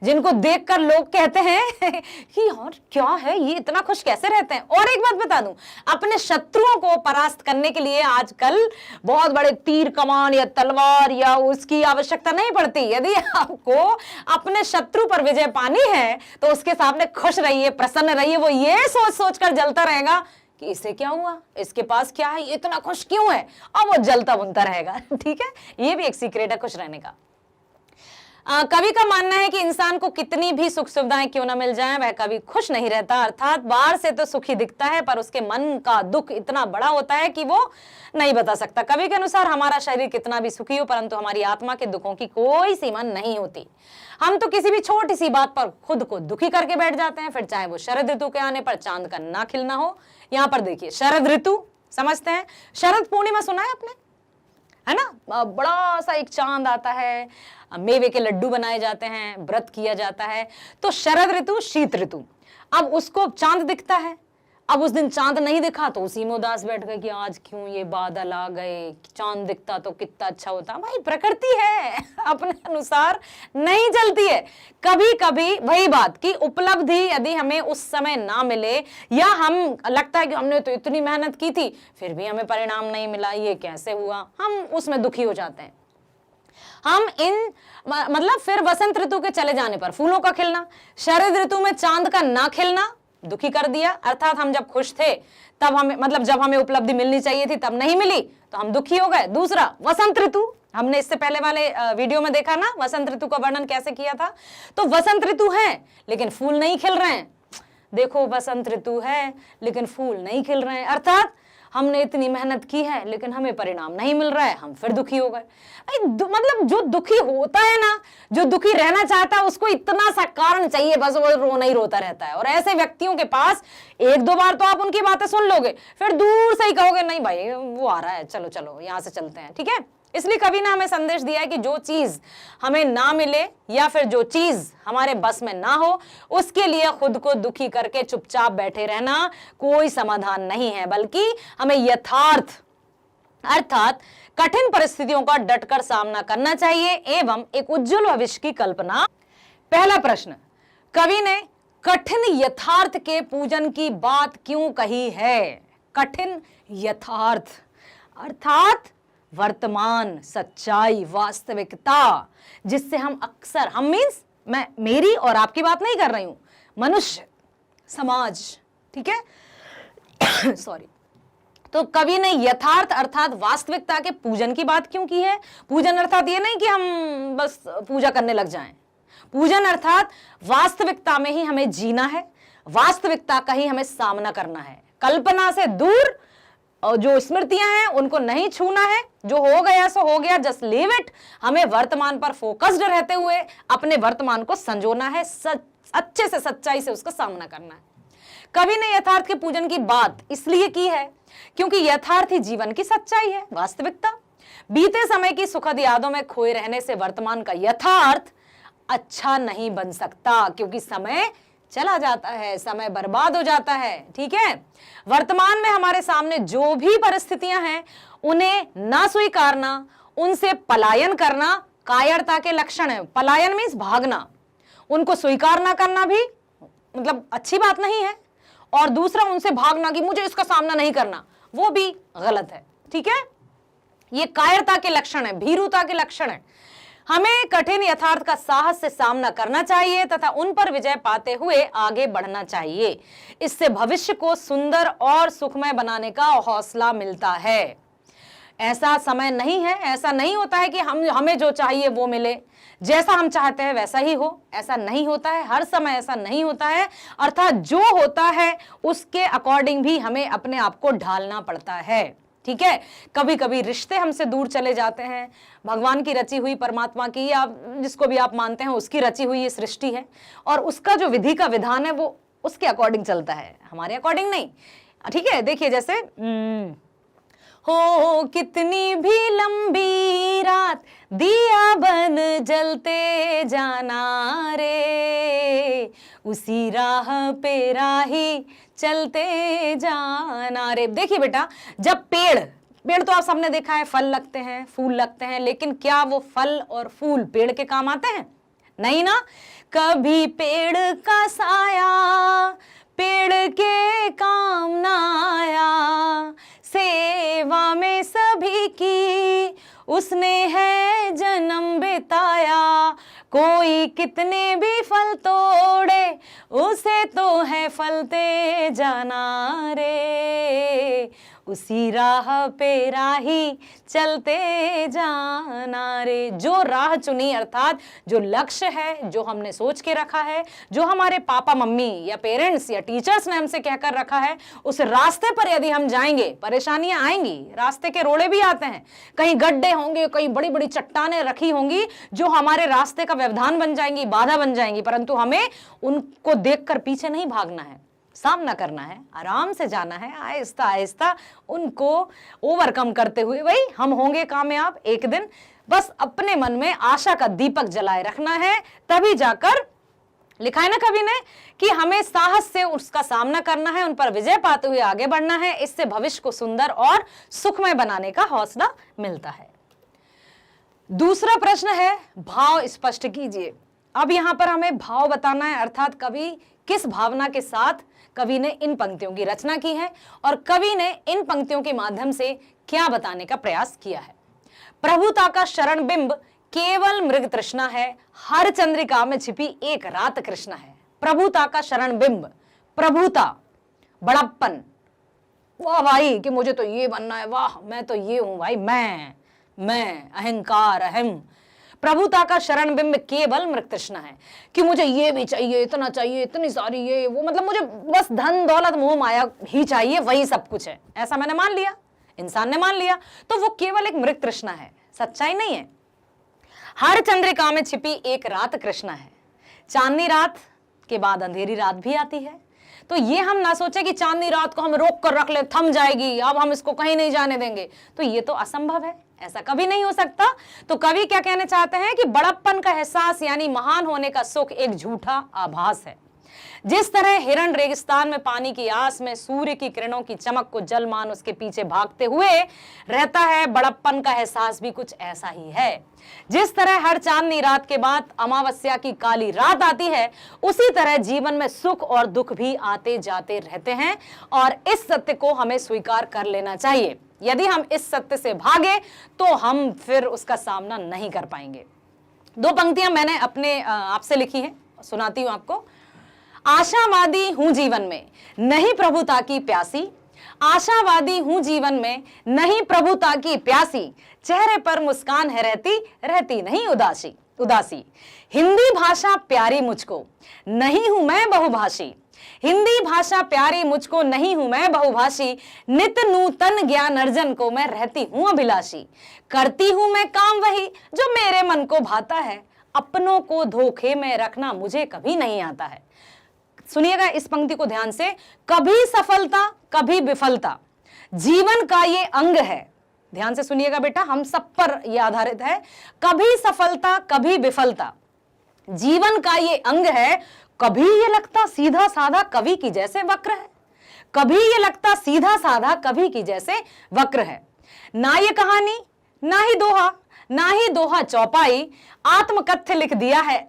[SPEAKER 1] जिनको देखकर लोग कहते हैं कि यार क्या है, ये इतना खुश कैसे रहते हैं। और एक बात बता दूं, अपने शत्रुओं को परास्त करने के लिए आजकल बहुत बड़े तीर कमान या तलवार या उसकी आवश्यकता नहीं पड़ती। यदि आपको अपने शत्रु पर विजय पानी है तो उसके सामने खुश रहिए, प्रसन्न रहिए। वो ये सोच सोच कर जलता रहेगा कि इसे क्या हुआ, इसके पास क्या है, इतना खुश क्यों है, और वो जलता बुनता रहेगा। ठीक है, ये भी एक सीक्रेट है खुश रहने का। कवि का मानना है कि इंसान को कितनी भी सुख सुविधाएं क्यों ना मिल जाएं, वह कभी खुश नहीं रहता। अर्थात बाहर से तो सुखी दिखता है पर उसके मन का दुख इतना बड़ा होता है कि वो नहीं बता सकता। कवि के अनुसार हमारा शरीर कितना भी सुखी हो परंतु हमारी आत्मा के दुखों की कोई सीमा नहीं होती। हम तो किसी भी छोटी सी बात पर खुद को दुखी करके बैठ जाते हैं, फिर चाहे वो शरद ऋतु के आने पर चांद का ना खिलना हो। यहाँ पर देखिए, शरद ऋतु समझते हैं, शरद पूर्णिमा सुना है आपने, है ना, बड़ा सा एक चांद आता है, मेवे के लड्डू बनाए जाते हैं, व्रत किया जाता है। तो शरद ऋतु, शीत ऋतु, अब उसको चांद दिखता है। अब उस दिन चांद नहीं दिखा तो उसी में उदास बैठ गए कि आज क्यों ये बादल आ गए, चांद दिखता तो कितना अच्छा होता। भाई प्रकृति है, अपने अनुसार नहीं चलती है। कभी कभी वही बात कि उपलब्धि यदि हमें उस समय ना मिले या हम लगता है कि हमने तो इतनी मेहनत की थी फिर भी हमें परिणाम नहीं मिला, ये कैसे हुआ, हम उसमें दुखी हो जाते हैं। हम इन मतलब फिर वसंत ऋतु के चले जाने पर फूलों का खिलना, शरद ऋतु में चांद का ना खिलना दुखी कर दिया। अर्थात हम जब खुश थे तब हमें, मतलब जब हमें उपलब्धि मिलनी चाहिए थी तब नहीं मिली तो हम दुखी हो गए। दूसरा वसंत ऋतु, हमने इससे पहले वाले वीडियो में देखा ना वसंत ऋतु का वर्णन कैसे किया था। तो वसंत ऋतु है लेकिन फूल नहीं खिल रहे हैं। देखो वसंत ऋतु है लेकिन फूल नहीं खिल रहे हैं, अर्थात हमने इतनी मेहनत की है लेकिन हमें परिणाम नहीं मिल रहा है, हम फिर दुखी हो गए। मतलब जो दुखी होता है ना, जो दुखी रहना चाहता है उसको इतना सा कारण चाहिए बस वो रोना ही रोता रहता है। और ऐसे व्यक्तियों के पास एक दो बार तो आप उनकी बातें सुन लोगे, फिर दूर से ही कहोगे नहीं भाई वो आ रहा है, चलो चलो यहां से चलते हैं। ठीक है, इसलिए कवि ने हमें संदेश दिया है कि जो चीज हमें ना मिले या फिर जो चीज हमारे बस में ना हो उसके लिए खुद को दुखी करके चुपचाप बैठे रहना कोई समाधान नहीं है, बल्कि हमें यथार्थ अर्थात कठिन परिस्थितियों का डटकर सामना करना चाहिए एवं एक उज्जवल भविष्य की कल्पना। पहला प्रश्न, कवि ने कठिन यथार्थ के पूजन की बात क्यों कही है? कठिन यथार्थ अर्थात वर्तमान सच्चाई, वास्तविकता, जिससे हम अक्सर, हम मीन्स मैं मेरी और आपकी बात नहीं कर रही हूं, मनुष्य समाज, ठीक है सॉरी। तो कवि ने यथार्थ अर्थात वास्तविकता के पूजन की बात क्यों की है? पूजन अर्थात ये नहीं कि हम बस पूजा करने लग जाएं, पूजन अर्थात वास्तविकता में ही हमें जीना है, वास्तविकता का ही हमें सामना करना है। कल्पना से दूर और जो स्मृतियां हैं उनको नहीं छूना है, जो हो गया सो हो गया, जस्ट लीव इट। हमें वर्तमान पर फोकस्ड रहते हुए अपने वर्तमान को संजोना है, अच्छे से सच्चाई से उसका सामना करना है। कवि ने यथार्थ के पूजन की बात इसलिए की है क्योंकि यथार्थ ही जीवन की सच्चाई है, वास्तविकता। बीते समय की सुखद यादों में खोए रहने से वर्तमान का यथार्थ अच्छा नहीं बन सकता, क्योंकि समय चला जाता है, समय बर्बाद हो जाता है। ठीक है, वर्तमान में हमारे सामने जो भी परिस्थितियां हैं उन्हें ना स्वीकारना, उनसे पलायन करना कायरता के लक्षण है। पलायन मीन्स भागना, उनको स्वीकार ना करना भी मतलब अच्छी बात नहीं है, और दूसरा उनसे भागना कि मुझे इसका सामना नहीं करना, वो भी गलत है। ठीक है, ये कायरता के लक्षण है, भीरुता के लक्षण है। हमें कठिन यथार्थ का साहस से सामना करना चाहिए तथा उन पर विजय पाते हुए आगे बढ़ना चाहिए। इससे भविष्य को सुंदर और सुखमय बनाने का हौसला मिलता है। ऐसा समय नहीं है, ऐसा नहीं होता है कि हमें जो चाहिए वो मिले, जैसा हम चाहते हैं वैसा ही हो, ऐसा नहीं होता है। हर समय ऐसा नहीं होता है, अर्थात जो होता है उसके अकॉर्डिंग भी हमें अपने आप को ढालना पड़ता है। ठीक है, कभी कभी रिश्ते हमसे दूर चले जाते हैं, भगवान की रची हुई, परमात्मा की, या जिसको भी आप मानते हैं उसकी रची हुई ये सृष्टि है, और उसका जो विधि का विधान है वो उसके अकॉर्डिंग चलता है, हमारे अकॉर्डिंग नहीं। ठीक है, देखिए जैसे हो कितनी भी लंबी रात दिया बन जलते जाना रे, उसी राह पे राही चलते जाना रे। देखिए बेटा, जब पेड़ तो आप सबने देखा है, फल लगते हैं, फूल लगते हैं, लेकिन क्या वो फल और फूल पेड़ के काम आते हैं? नहीं ना। कभी पेड़ का साया पेड़ के काम ना आया, सेवा में सभी की उसने है जन्म बिताया। कोई कितने भी फल तोड़े उसे तो है फलते जाना रे, उसी राह पे राही चलते जाना रे। जो राह चुनी अर्थात जो लक्ष्य है, जो हमने सोच के रखा है, जो हमारे पापा मम्मी या पेरेंट्स या टीचर्स ने हमसे कहकर रखा है, उस रास्ते पर यदि हम जाएंगे परेशानियां आएंगी, रास्ते के रोड़े भी आते हैं, कहीं गड्ढे होंगे, कहीं बड़ी बड़ी चट्टानें रखी होंगी जो हमारे रास्ते का व्यवधान बन जाएंगी, बाधा बन जाएंगी, परंतु हमें उनको देखकर पीछे नहीं भागना है, सामना करना है, आराम से जाना है, आहिस्ता आहिस्ता उनको ओवरकम करते हुए भाई हम होंगे कामयाब एक दिन। बस अपने मन में आशा का दीपक जलाए रखना है, तभी जाकर लिखा है ना कवि ने कि हमें साहस से उसका सामना करना है, उन पर विजय पाते हुए आगे बढ़ना है। इससे भविष्य को सुंदर और सुखमय बनाने का हौसला मिलता है। दूसरा प्रश्न है भाव स्पष्ट कीजिए। अब यहां पर हमें भाव बताना है, अर्थात कवि किस भावना के साथ कवि ने इन पंक्तियों की रचना की है और कवि ने इन पंक्तियों के माध्यम से क्या बताने का प्रयास किया है। प्रभुता का शरण बिंब केवल मृग तृष्णा है, हर चंद्रिका में छिपी एक रात कृष्णा है। प्रभुता का शरण बिंब, प्रभुता, बड़प्पन, वाह भाई कि मुझे तो ये बनना है, वाह मैं तो ये हूं भाई, मैं अहंकार अहम। प्रभुता का शरण बिंब केवल मृग तृष्णा है कि मुझे ये भी चाहिए, इतना चाहिए, इतनी सारी ये वो, मतलब मुझे बस धन दौलत मोह माया ही चाहिए, वही सब कुछ है, ऐसा मैंने मान लिया, इंसान ने मान लिया, तो वो केवल एक मृग तृष्णा है, सच्चाई नहीं है। हर चंद्रिका में छिपी एक रात कृष्णा है। चांदनी रात के बाद अंधेरी रात भी आती है, तो ये हम ना सोचे कि चांदनी रात को हम रोक कर रख ले, थम जाएगी, अब हम इसको कहीं नहीं जाने देंगे, तो ये तो असंभव है, ऐसा कभी नहीं हो सकता। तो कवि क्या कहना चाहते हैं कि बड़प्पन का एहसास यानी महान होने का सुख एक झूठा आभास है। जिस तरह हिरण रेगिस्तान में पानी की आस में सूर्य की किरणों की चमक को जल मान उसके पीछे भागते हुए रहता है, बड़प्पन का एहसास भी कुछ ऐसा ही है। जिस तरह हर चांदनी रात के बाद अमावस्या की काली रात आती है, उसी तरह जीवन में सुख और दुख भी आते जाते रहते हैं और इस सत्य को हमें स्वीकार कर लेना चाहिए। यदि हम इस सत्य से भागे तो हम फिर उसका सामना नहीं कर पाएंगे। दो पंक्तियां मैंने अपने आपसे लिखी हैं, सुनाती हूं आपको। आशावादी हूं जीवन में नहीं प्रभुता की प्यासी, आशावादी हूं जीवन में नहीं प्रभुता की प्यासी, चेहरे पर मुस्कान है रहती रहती नहीं उदासी। हिंदी भाषा प्यारी मुझको नहीं हूं मैं बहुभाषी, हिंदी भाषा प्यारी मुझको नहीं हूं मैं बहुभाषी, नित नूतन ज्ञान अर्जन को मैं रहती हूं अभिलाषी। करती हूं मैं काम वही जो मेरे मन को भाता है, अपनों को धोखे में रखना मुझे कभी नहीं आता है। सुनिएगा इस पंक्ति को ध्यान से, कभी सफलता कभी विफलता जीवन का ये अंग है। ध्यान से सुनिएगा बेटा, हम सब पर यह आधारित है। कभी सफलता कभी विफलता जीवन का ये अंग है। कभी ये लगता सीधा साधा कवि की जैसे वक्र है, कभी ये लगता सीधा साधा कवि की जैसे वक्र है। ना ये कहानी ना ही दोहा चौपाई, आत्मकथ्य लिख दिया है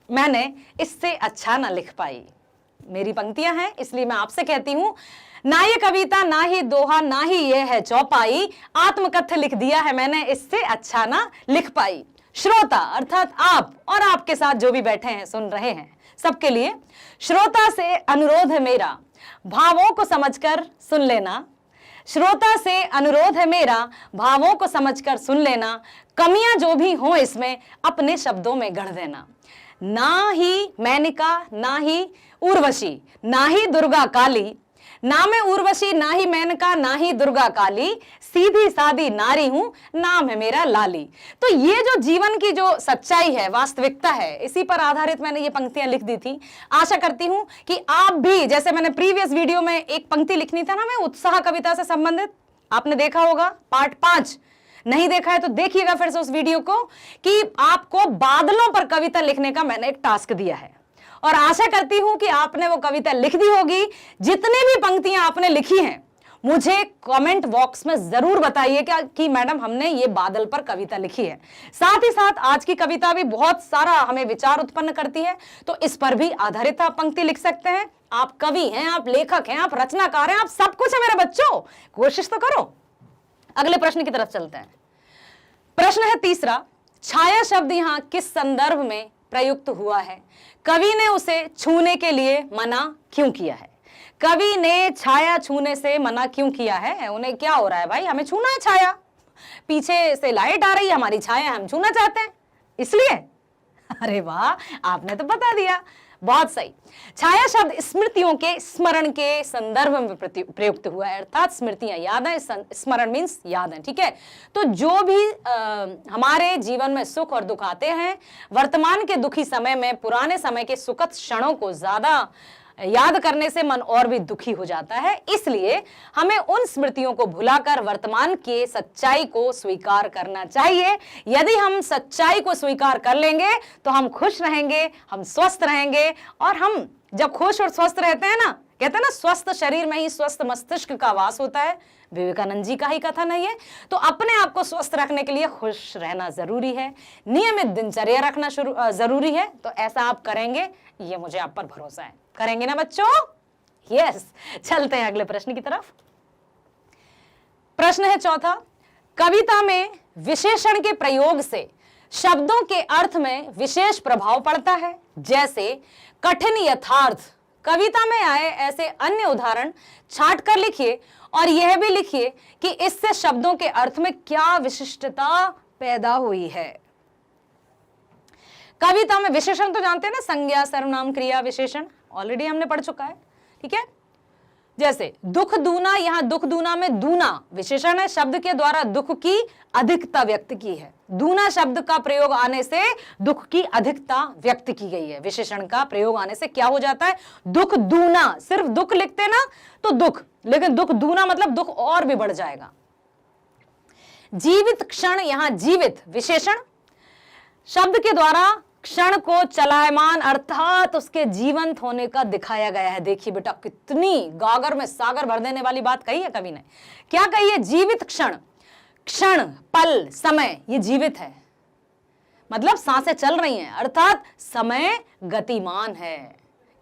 [SPEAKER 1] मैंने, इससे अच्छा ना लिख पाई। मेरी पंक्तियां हैं इसलिए मैं आपसे कहती हूं, ना ये कविता ना ही दोहा ना ही ये है चौपाई, आत्मकथ्य लिख दिया है मैंने, इससे अच्छा ना लिख पाई। श्रोता अर्थात आप और आपके साथ जो भी बैठे हैं सुन रहे हैं, सबके लिए श्रोता से अनुरोध है मेरा, भावों को समझकर सुन लेना। श्रोता से अनुरोध है मेरा, भावों को समझकर सुन लेना। कमियां जो भी हो इसमें अपने शब्दों में गढ़ देना। ना ही मेनका ना ही उर्वशी ना ही दुर्गा काली, ना मैं उर्वशी ना ही मेनका ना ही दुर्गा काली, सीधी सादी नारी हूं नाम है मेरा लाली। तो ये जो जीवन की जो सच्चाई है, वास्तविकता है, इसी पर आधारित मैंने ये पंक्तियां लिख दी थी। आशा करती हूं कि आप भी, जैसे मैंने प्रीवियस वीडियो में एक पंक्ति लिखनी था ना मैं उत्साह कविता से संबंधित, आपने देखा होगा पार्ट 5, नहीं देखा है तो देखिएगा फिर से उस वीडियो को, कि आपको बादलों पर कविता लिखने का मैंने एक टास्क दिया है और आशा करती हूं कि आपने वो कविता लिख दी होगी। जितने भी पंक्तियां आपने लिखी हैं मुझे कमेंट बॉक्स में जरूर बताइए कि मैडम हमने ये बादल पर कविता लिखी है। साथ ही साथ आज की कविता भी बहुत सारा हमें विचार उत्पन्न करती है, तो इस पर भी आधारित आप पंक्ति लिख सकते हैं। आप कवि हैं, आप लेखक हैं, आप रचनाकार हैं, आप सब कुछ है मेरे बच्चों, कोशिश तो करो। अगले प्रश्न की तरफ चलते हैं। प्रश्न है तीसरा, छाया शब्द यहां किस संदर्भ में प्रयुक्त हुआ है? कवि ने उसे छूने के लिए मना क्यों किया है? कवि ने छाया छूने से मना क्यों किया है? उन्हें क्या हो रहा है भाई, हमें छूना है छाया, पीछे से लाइट आ रही है, हमारी छाया हम छूना चाहते हैं इसलिए। अरे वाह, आपने तो बता दिया, बहुत सही। छाया शब्द स्मृतियों के स्मरण के संदर्भ में प्रयुक्त हुआ है, अर्थात स्मृतियां, यादें, स्मरण मीन्स यादें, ठीक है। तो जो भी हमारे जीवन में सुख और दुख आते हैं, वर्तमान के दुखी समय में पुराने समय के सुखद क्षणों को ज्यादा याद करने से मन और भी दुखी हो जाता है। इसलिए हमें उन स्मृतियों को भुलाकर वर्तमान के सच्चाई को स्वीकार करना चाहिए। यदि हम सच्चाई को स्वीकार कर लेंगे तो हम खुश रहेंगे, हम स्वस्थ रहेंगे, और हम जब खुश और स्वस्थ रहते हैं ना, कहते हैं ना स्वस्थ शरीर में ही स्वस्थ मस्तिष्क का वास होता है, विवेकानंद जी का ही कथन है ये। तो अपने आप को स्वस्थ रखने के लिए खुश रहना जरूरी है, नियमित दिनचर्या रखना जरूरी है। तो ऐसा आप करेंगे, ये मुझे आप पर भरोसा है, करेंगे ना बच्चों? यस। चलते हैं अगले प्रश्न की तरफ। प्रश्न है चौथा, कविता में विशेषण के प्रयोग से शब्दों के अर्थ में विशेष प्रभाव पड़ता है, जैसे कठिन यथार्थ। कविता में आए ऐसे अन्य उदाहरण छांट कर लिखिए और यह भी लिखिए कि इससे शब्दों के अर्थ में क्या विशिष्टता पैदा हुई है। कविता में विशेषण तो जानते हैं ना, संज्ञा, सर्वनाम, क्रिया, विशेषण, ऑलरेडी हमने पढ़ चुका है, ठीक है। जैसे दुख दूना, यहां दुख दूना में दूना विशेषण है, शब्द के द्वारा दुख की अधिकता व्यक्त की है। दूना शब्द का प्रयोग आने से दुख की अधिकता व्यक्त की गई है। विशेषण का प्रयोग आने से क्या हो जाता है? दुख दूना, सिर्फ दुख लिखते ना तो दुख, लेकिन दुख दूना मतलब दुख और भी बढ़ जाएगा। जीवित क्षण, यहां जीवित विशेषण, शब्द के द्वारा क्षण को चलायमान अर्थात उसके जीवंत होने का दिखाया गया है। देखिए बेटा, कितनी गागर में सागर भर देने वाली बात कही है कवि ने। क्या कही है? जीवित क्षण, क्षण, पल, समय, ये जीवित है, मतलब सांसें चल रही हैं, अर्थात समय गतिमान है,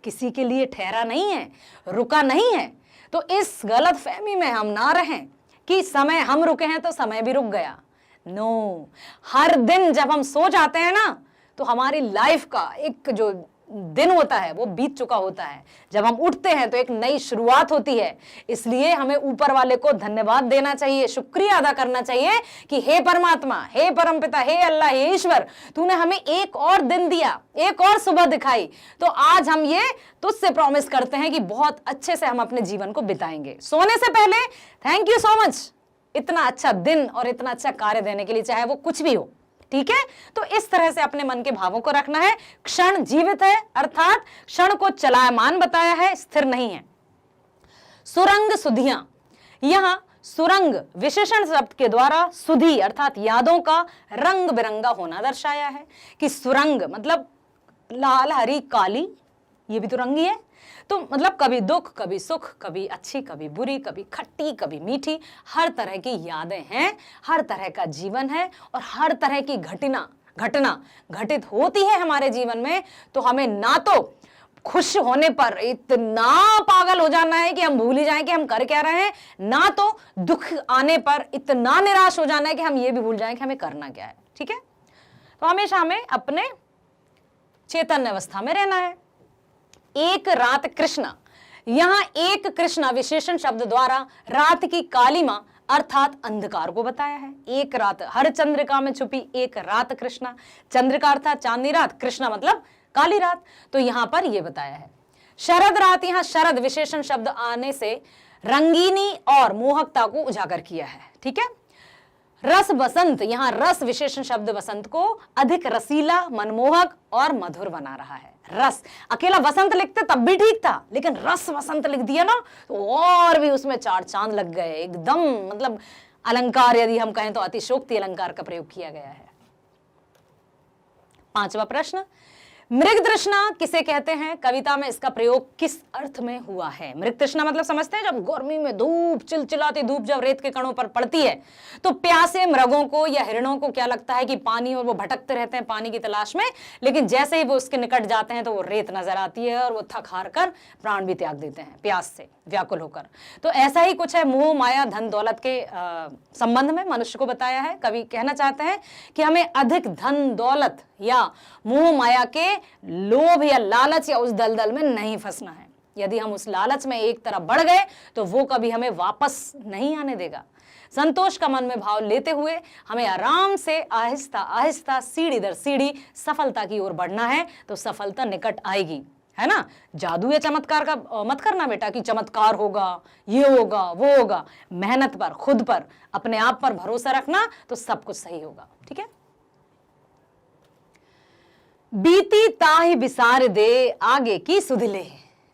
[SPEAKER 1] किसी के लिए ठहरा नहीं है, रुका नहीं है। तो इस गलत फहमी में हम ना रहें कि समय हम रुके हैं तो समय भी रुक गया। नो, हर दिन जब हम सो जाते हैं ना तो हमारी लाइफ का एक जो दिन होता है वो बीत चुका होता है। जब हम उठते हैं तो एक नई शुरुआत होती है। इसलिए हमें ऊपर वाले को धन्यवाद देना चाहिए, शुक्रिया अदा करना चाहिए कि हे परमात्मा, हे परमपिता, हे अल्लाह, हे ईश्वर, तूने हमें एक और दिन दिया, एक और सुबह दिखाई। तो आज हम ये तुझसे प्रॉमिस करते हैं कि बहुत अच्छे से हम अपने जीवन को बिताएंगे। सोने से पहले थैंक यू सो मच, इतना अच्छा दिन और इतना अच्छा कार्य देने के लिए, चाहे वो कुछ भी हो, ठीक है। तो इस तरह से अपने मन के भावों को रखना है। क्षण जीवित है, अर्थात क्षण को चलायमान बताया है, स्थिर नहीं है। सुरंग सुधियां, यहां सुरंग विशेषण शब्द के द्वारा सुधि अर्थात यादों का रंग बिरंगा होना दर्शाया है। कि सुरंग मतलब लाल, हरी, काली, ये भी तो रंग ही है। तो मतलब कभी दुख, कभी सुख, कभी अच्छी, कभी बुरी, कभी खट्टी, कभी मीठी, हर तरह की यादें हैं, हर तरह का जीवन है, और हर तरह की घटना घटित होती है हमारे जीवन में। तो हमें ना तो खुश होने पर इतना पागल हो जाना है कि हम भूल ही जाएं कि हम कर क्या रहे हैं, ना तो दुख आने पर इतना निराश हो जाना है कि हम ये भी भूल जाएं कि हमें करना क्या है, ठीक है। तो हमेशा हमें अपने चैतन्य अवस्था में रहना है। एक रात कृष्णा, यहां एक कृष्णा विशेषण शब्द द्वारा रात की कालिमा अर्थात अंधकार को बताया है। एक रात, हर चंद्रिका में छुपी एक रात कृष्णा, चंद्रिका अर्थात चांदनी रात, कृष्णा मतलब काली रात। तो यहां पर यह बताया है। शरद रात, यहां शरद विशेषण शब्द आने से रंगीनी और मोहकता को उजागर किया है, ठीक है। रस बसंत, यहां रस विशेषण शब्द बसंत को अधिक रसीला, मनमोहक और मधुर बना रहा है। रस, अकेला वसंत लिखते तब भी ठीक था, लेकिन रस वसंत लिख दिया ना तो और भी उसमें चार चांद लग गए एकदम। मतलब अलंकार यदि हम कहें तो अतिशोक्ति अलंकार का प्रयोग किया गया है। पांचवा प्रश्न, मृग तृष्णा किसे कहते हैं, कविता में इसका प्रयोग किस अर्थ में हुआ है। मृग तृष्णा मतलब समझते हैं, जब गर्मी में धूप, चिलचिलाती धूप जब रेत के कणों पर पड़ती है तो प्यासे मृगों को या हिरणों को क्या लगता है कि पानी, और वो भटकते रहते हैं पानी की तलाश में, लेकिन जैसे ही वो उसके निकट जाते हैं तो वो रेत नजर आती है और वो थक हार कर प्राण भी त्याग देते हैं प्यास से व्याकुल होकर। तो ऐसा ही कुछ है मोह माया धन दौलत के संबंध में मनुष्य को बताया है। कवि कहना चाहते हैं कि हमें अधिक धन दौलत या मोह माया के लोभ या लालच या उस दलदल में नहीं फंसना है। यदि हम उस लालच में एक तरफ बढ़ गए तो वो कभी हमें वापस नहीं आने देगा। संतोष का मन में भाव लेते हुए हमें आराम से आहिस्ता आहिस्ता सीढ़ी दर सीढ़ी सफलता की ओर बढ़ना है, तो सफलता निकट आएगी, है ना। जादू या चमत्कार का मत करना बेटा कि चमत्कार होगा, ये होगा, वो होगा। मेहनत पर, खुद पर, अपने आप पर भरोसा रखना तो सब कुछ सही होगा, ठीक है। बीती ताहि बिसार दे आगे की सुध ले,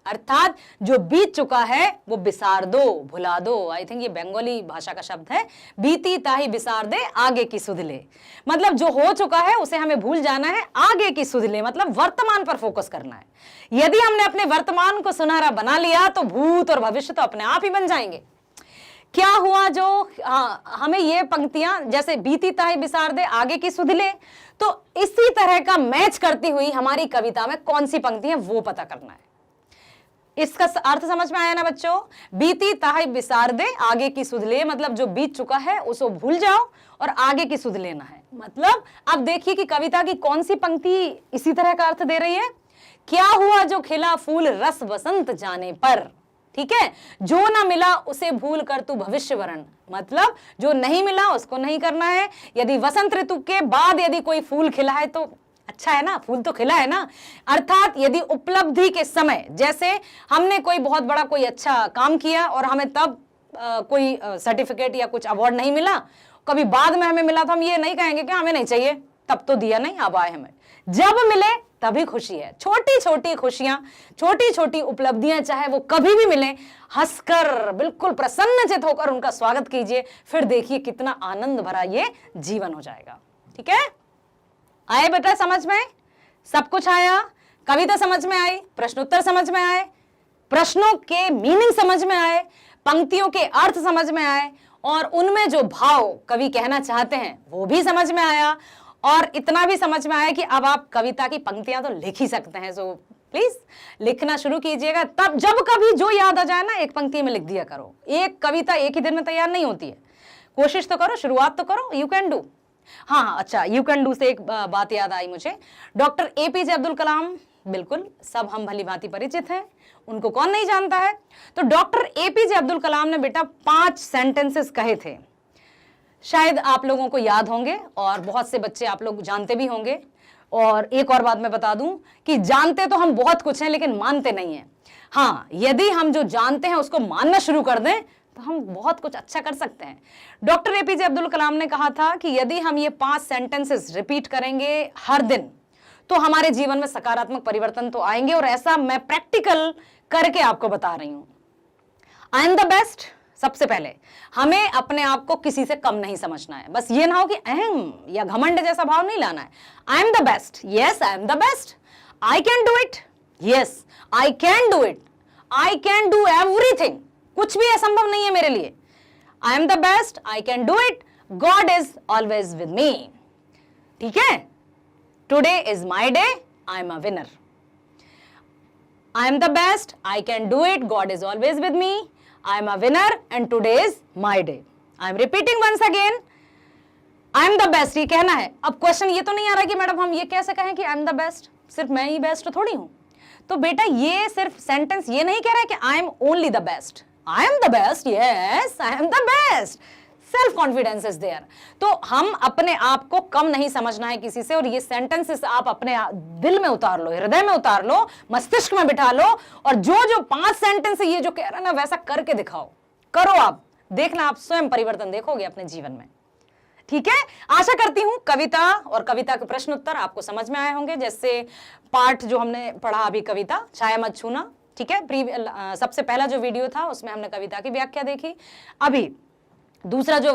[SPEAKER 1] अर्थात जो बीत चुका है वो बिसार दो, भुला दो। आई थिंक ये बंगाली भाषा का शब्द है। बीती ताहि बिसार दे आगे की सुध ले, मतलब जो हो चुका है उसे हमें भूल जाना है, आगे की सुध ले मतलब वर्तमान पर फोकस करना है। यदि हमने अपने वर्तमान को सुनहरा बना लिया तो भूत और भविष्य तो अपने आप ही बन जाएंगे। क्या हुआ जो हमें ये पंक्तियां जैसे बीती ताहि बिसार दे आगे की सुध ले, तो इसी तरह का मैच करती हुई हमारी कविता में कौन सी पंक्ति है वो पता करना है। इसका अर्थ समझ में आया ना बच्चों। बीती ताहि बिसार दे आगे की सुध ले मतलब जो बीत चुका है उसको भूल जाओ और आगे की सुध लेना है। मतलब अब देखिए कि कविता की कौन सी पंक्ति इसी तरह का अर्थ दे रही है। क्या हुआ जो खिला फूल रस वसंत जाने पर, ठीक है, जो ना मिला उसे भूल कर तू भविष्य वरण, मतलब जो नहीं मिला उसको नहीं करना है। यदि वसंत ऋतु के बाद यदि कोई फूल खिला है तो अच्छा है ना, फूल तो खिला है ना। अर्थात यदि उपलब्धि के समय, जैसे हमने कोई बहुत बड़ा कोई अच्छा काम किया और हमें तब कोई सर्टिफिकेट या कुछ अवार्ड नहीं मिला, कभी बाद में हमें मिला तो हम ये नहीं कहेंगे कि हमें नहीं चाहिए, तब तो दिया नहीं, अब आए हमें। जब मिले तभी खुशी है। छोटी छोटी खुशियां, छोटी छोटी उपलब्धियां चाहे वो कभी भी मिले, हंसकर बिल्कुल प्रसन्नचित होकर उनका स्वागत कीजिए, फिर देखिए कितना आनंद भरा ये जीवन हो जाएगा। ठीक है, आए बेटा समझ में? सब कुछ आया? कविता समझ में आई, प्रश्नोत्तर समझ में आए, प्रश्नों के मीनिंग समझ में आए, पंक्तियों के अर्थ समझ में आए, और उनमें जो भाव कवि कहना चाहते हैं वो भी समझ में आया, और इतना भी समझ में आया कि अब आप कविता की पंक्तियां तो लिख ही सकते हैं। सो प्लीज लिखना शुरू कीजिएगा। तब जब कभी जो याद आ जाए ना, एक पंक्ति में लिख दिया करो। एक कविता एक ही दिन में तैयार नहीं होती है, कोशिश तो करो, शुरुआत तो करो। You can do. हाँ अच्छा, यू कैन डू से एक बात याद आई मुझे। डॉक्टर APJ अब्दुल कलाम, बिल्कुल सब हम भली भांति परिचित हैं, उनको कौन नहीं जानता है। तो डॉक्टर APJ अब्दुल कलाम ने बेटा 5 सेंटेंसेस कहे थे, शायद आप लोगों को याद होंगे और बहुत से बच्चे आप लोग जानते भी होंगे। और एक और बात मैं बता दूं कि जानते तो हम बहुत कुछ हैं लेकिन मानते नहीं हैं। हाँ, यदि हम जो जानते हैं उसको मानना शुरू कर दें तो हम बहुत कुछ अच्छा कर सकते हैं। डॉक्टर APJ अब्दुल कलाम ने कहा था कि यदि हम ये 5 सेंटेंसेस रिपीट करेंगे हर दिन तो हमारे जीवन में सकारात्मक परिवर्तन तो आएंगे, और ऐसा मैं प्रैक्टिकल करके आपको बता रही हूं। I am the best. सबसे पहले हमें अपने आप को किसी से कम नहीं समझना है। बस ये ना हो कि अहम या घमंड जैसा भाव नहीं लाना है। I am the best, yes I am the best. I can do it, yes I can do it. I can do everything, कुछ भी असंभव नहीं है मेरे लिए। I am the best, I can do it, God is always with me. ठीक है, today is my day, I am a winner. I am the best, I can do it, God is always with me, I am a winner and today is my day. I am repeating once again. I am the best. ये कहना है। अब question ये तो नहीं आ रहा कि madam हम ये कैसे कहें कि I am the best, सिर्फ मैं ही बेस्ट थोड़ी हूं। तो बेटा ये सिर्फ सेंटेंस ये नहीं कह रहा है कि I am only the best. I am the best, yes, I am the best. Self confidence is there. तो हम अपने आप को कम नहीं समझना है किसी से, और ये सेंटेंसेस आप अपने दिल में उतार लो, हृदय में उतार लो, मस्तिष्क में बिठा लो, और जो 5 सेंटेंस ये जो कह रहे हैं ना वैसा करके दिखाओ, करो। आप देखना, आप स्वयं परिवर्तन देखोगे अपने जीवन में। ठीक है, आशा करती हूं कविता और कविता के प्रश्न उत्तर आपको समझ में आए होंगे। जैसे पाठ जो हमने पढ़ा अभी, कविता छाया मत छूना, ठीक है, सबसे पहला जो वीडियो था उसमें हमने कविता की व्याख्या देखी। अभी दूसरा जो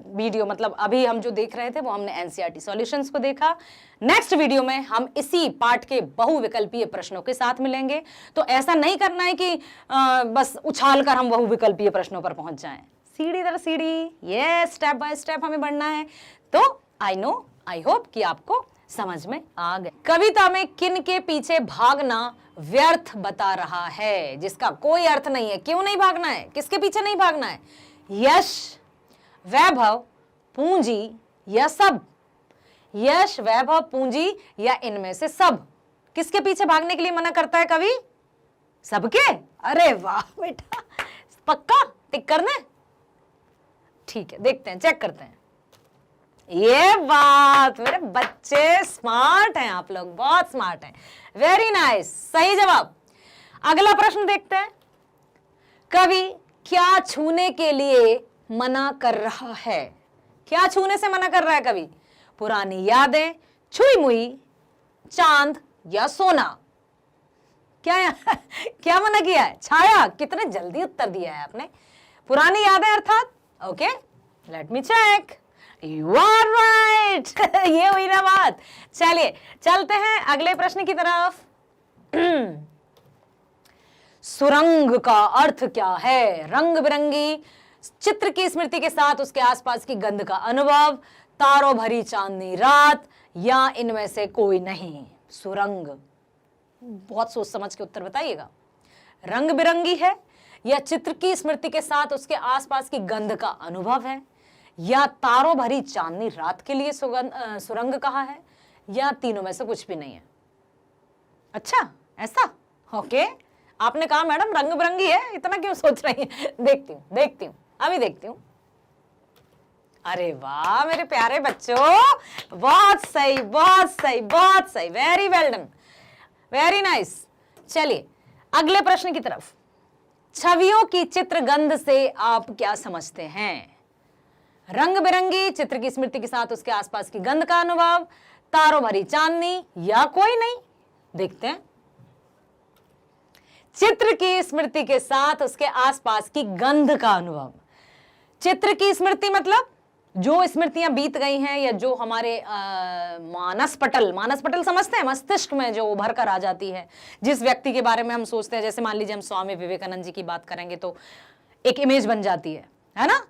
[SPEAKER 1] वीडियो मतलब अभी हम जो देख रहे थे वो हमने एनसीईआरटी सॉल्यूशंस को देखा। नेक्स्ट वीडियो में हम इसी पार्ट के बहुविकल्पीय प्रश्नों के साथ मिलेंगे। तो ऐसा नहीं करना है कि बस उछाल कर हम बहुविकल्पीय प्रश्नों पर पहुंच जाएं, सीढ़ी दर सीढ़ी, ये स्टेप बाय स्टेप हमें बढ़ना है। तो आई होप कि आपको समझ में आ गए। कविता में किन के पीछे भागना व्यर्थ बता रहा है, जिसका कोई अर्थ नहीं है। क्यों नहीं भागना है, किसके पीछे नहीं भागना है? यश, वैभव, पूंजी या सब? यश, वैभव, पूंजी या इनमें से सब? किसके पीछे भागने के लिए मना करता है कवि? सबके? अरे वाह बेटा, पक्का टिक करना है? ठीक है, देखते हैं, चेक करते हैं। ये बात, मेरे बच्चे स्मार्ट हैं, आप लोग बहुत स्मार्ट हैं, वेरी नाइस, सही जवाब। अगला प्रश्न देखते हैं। कवि क्या छूने के लिए मना कर रहा है? क्या छूने से मना कर रहा है कवि? पुरानी यादें, छुई मुई, चांद या सोना? क्या मना किया है? छाया, कितने जल्दी उत्तर दिया है आपने। पुरानी यादें अर्थात, okay, let me check, you are right. ये हुई ना बात। चलिए चलते हैं अगले प्रश्न की तरफ। सुरंग का अर्थ क्या है? रंग बिरंगी चित्र की स्मृति के साथ उसके आसपास की गंध का अनुभव, तारों भरी चांदनी रात या इनमें से कोई नहीं? सुरंग, बहुत सोच समझ के उत्तर बताइएगा। रंग बिरंगी है या चित्र की स्मृति के साथ उसके आसपास की गंध का अनुभव है या तारों भरी चांदनी रात के लिए सुरंग कहा है या तीनों में से कुछ भी नहीं है? अच्छा, ऐसा, ओके। आपने कहा मैडम रंग बिरंगी है, इतना क्यों सोच रही है? देखती हूं, अभी देखती हूं। अरे वाह मेरे प्यारे बच्चों, बहुत सही, very well done, very nice. चलिए अगले प्रश्न की तरफ। छवियों की चित्रगंध से आप क्या समझते हैं? रंग बिरंगी चित्र की स्मृति के साथ उसके आसपास की गंध का अनुभव, तारों भरी चांदनी या कोई नहीं? देखते हैं। चित्र की स्मृति के साथ उसके आसपास की गंध का अनुभव। चित्र की स्मृति मतलब जो स्मृतियां बीत गई हैं या जो हमारे मानस पटल समझते हैं, मस्तिष्क में जो उभर कर आ जाती है, जिस व्यक्ति के बारे में हम सोचते हैं। जैसे मान लीजिए हम स्वामी विवेकानंद जी की बात करेंगे तो एक इमेज बन जाती है ना?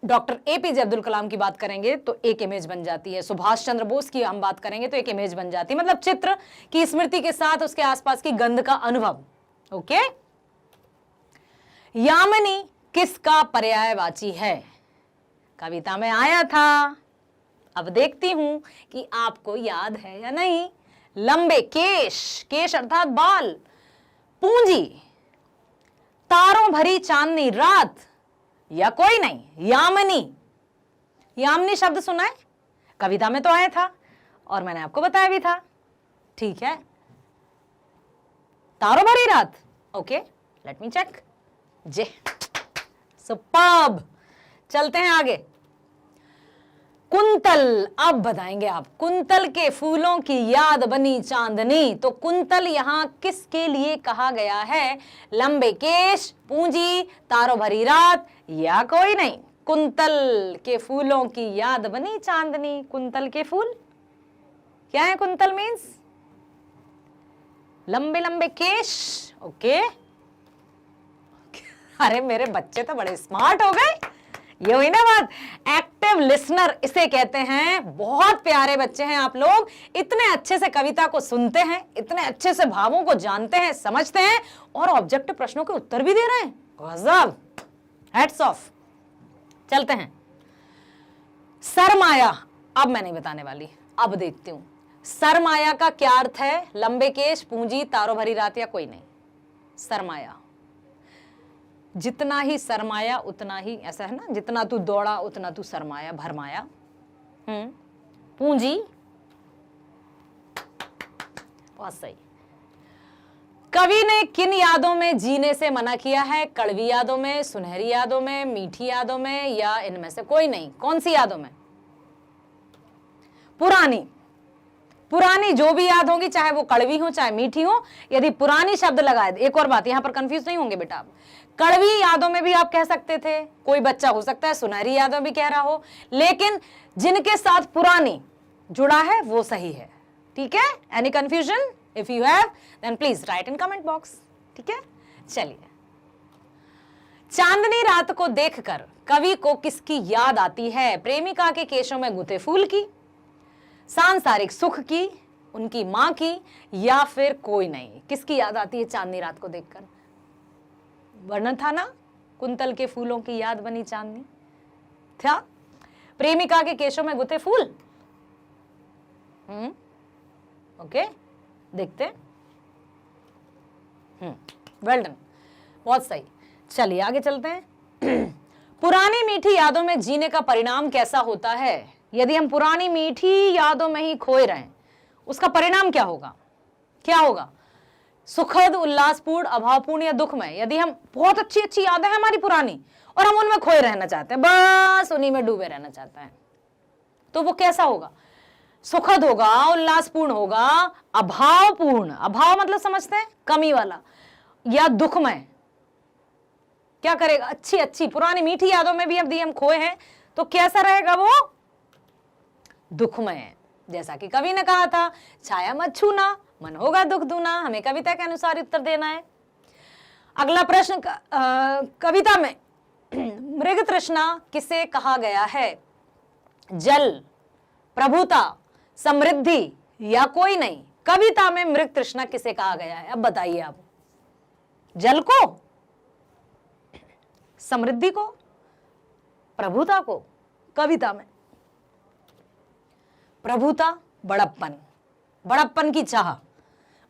[SPEAKER 1] डॉक्टर एपीजे अब्दुल कलाम की बात करेंगे तो एक इमेज बन जाती है। सुभाष चंद्र बोस की हम बात करेंगे तो एक इमेज बन जाती है। मतलब चित्र की स्मृति के साथ उसके आसपास की गंध का अनुभव, ओके। यामिनी किसका पर्यायवाची है? कविता में आया था, अब देखती हूं कि आपको याद है या नहीं। लंबे केश अर्थात बाल, पूंजी, तारों भरी चांदनी रात या कोई नहीं? यामिनी शब्द सुना है, कविता में तो आया था और मैंने आपको बताया भी था, ठीक है। तारों भरी रात, ओके, लेट मी चेक। जे सुपर्ब। चलते हैं आगे। कुंतल, अब बताएंगे आप। कुंतल के फूलों की याद बनी चांदनी, तो कुंतल यहां किसके लिए कहा गया है? लंबे केश, पूंजी, तारों भरी रात या कोई नहीं? कुंतल के फूलों की याद बनी चांदनी। कुंतल के फूल क्या है? कुंतल मीन्स लंबे लंबे केश, ओके। अरे मेरे बच्चे तो बड़े स्मार्ट हो गए। ये हुई ना बात, एक्टिव लिसनर इसे कहते हैं। बहुत प्यारे बच्चे हैं आप लोग, इतने अच्छे से कविता को सुनते हैं, इतने अच्छे से भावों को जानते हैं, समझते हैं और ऑब्जेक्टिव प्रश्नों के उत्तर भी दे रहे हैं। गजब, हैट्स ऑफ। चलते हैं। सरमाया, अब मैं नहीं बताने वाली, अब देखती हूं। सरमाया का क्या अर्थ है? लंबे केश, पूंजी, तारों भरी रात या कोई नहीं? सरमाया, जितना ही सरमाया उतना ही, ऐसा है ना, जितना तू दौड़ा उतना तू सरमाया भरमाया। पूंजी, बहुत सही। कवि ने किन यादों में जीने से मना किया है? कड़वी यादों में, सुनहरी यादों में, मीठी यादों में या इनमें से कोई नहीं? कौन सी यादों में? पुरानी, पुरानी जो भी याद होगी, चाहे वो कड़वी हो चाहे मीठी हो, यदि पुरानी शब्द लगाए। एक और बात, यहां पर कंफ्यूज नहीं होंगे बेटा आप, कड़वी यादों में भी आप कह सकते थे, कोई बच्चा हो सकता है सुनहरी यादों भी कह रहा हो, लेकिन जिनके साथ पुरानी जुड़ा है वो सही है। ठीक है, any confusion? If you have then please write in comment box. ठीक है, चलिए। चांदनी रात को देखकर कवि को किसकी याद आती है? प्रेमिका के केशों में गुथे फूल की, सांसारिक सुख की, उनकी मां की, या फिर कोई नहीं? किसकी याद आती है चांदनी रात को देखकर? वर्णन था ना, कुंतल के फूलों की याद बनी चांदनी, था प्रेमिका के केशों में गुथे फूल। ओके, देखते हैं। वेल डन, बहुत सही। चलिए आगे चलते हैं। पुरानी मीठी यादों में जीने का परिणाम कैसा होता है? यदि हम पुरानी मीठी यादों में ही खोए रहें, उसका परिणाम क्या होगा? क्या होगा? सुखद, उल्लासपूर्ण, अभावपूर्ण या दुखमय? यदि हम बहुत अच्छी अच्छी यादें हैं हमारी पुरानी और हम उनमें खोए रहना चाहते हैं, बस उन्हीं में डूबे रहना चाहते हैं, तो वो कैसा होगा? सुखद होगा, उल्लासपूर्ण होगा, अभावपूर्ण, अभाव मतलब समझते हैं कमी वाला, या दुखमय? क्या करेगा? अच्छी अच्छी पुरानी मीठी यादों में भी यदि हम खोए हैं तो कैसा रहेगा वो? दुखमय। जैसा कि कवि ने कहा था, छाया मत छूना मन होगा दुख दूना। हमें कविता के अनुसार उत्तर देना है। अगला प्रश्न, कविता में मृग तृष्णा किसे कहा गया है? जल, प्रभुता, समृद्धि या कोई नहीं? कविता में मृग तृष्णा किसे कहा गया है? अब बताइए आप। जल को, समृद्धि को, प्रभुता को? कविता में प्रभुता, बड़प्पन, बड़प्पन की चाह,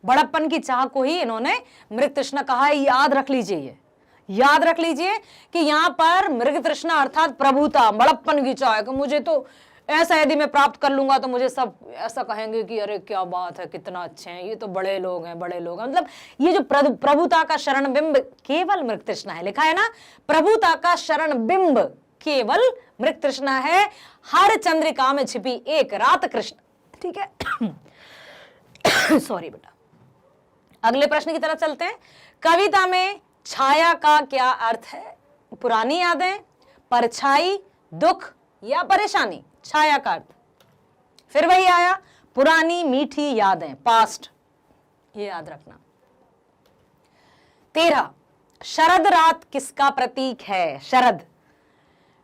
[SPEAKER 1] बड़प्पन की चाह को ही इन्होंने मृग तृष्णा कहा है। याद रख लीजिए, याद रख लीजिए कि यहां पर मृग तृष्णा अर्थात प्रभुता, बड़प्पन की चाह है कि मुझे तो ऐसा यदि मैं प्राप्त कर लूंगा तो मुझे सब ऐसा कहेंगे कि अरे क्या बात है, कितना अच्छे हैं, ये तो बड़े लोग हैं, बड़े लोग हैं। मतलब ये जो प्रभुता का शरण बिंब केवल मृग तृष्णा है, लिखा है ना, प्रभुता का शरण बिंब केवल मृग तृष्णा है, हर चंद्रिका में छिपी एक रात कृष्ण। ठीक है, सॉरी बेटा। अगले प्रश्न की तरफ चलते हैं। कविता में छाया का क्या अर्थ है? पुरानी यादें, परछाई, दुख या परेशानी? छाया का अर्थ फिर वही आया, पुरानी मीठी यादें, पास्ट, ये याद रखना। 13, शरद रात किसका प्रतीक है? शरद,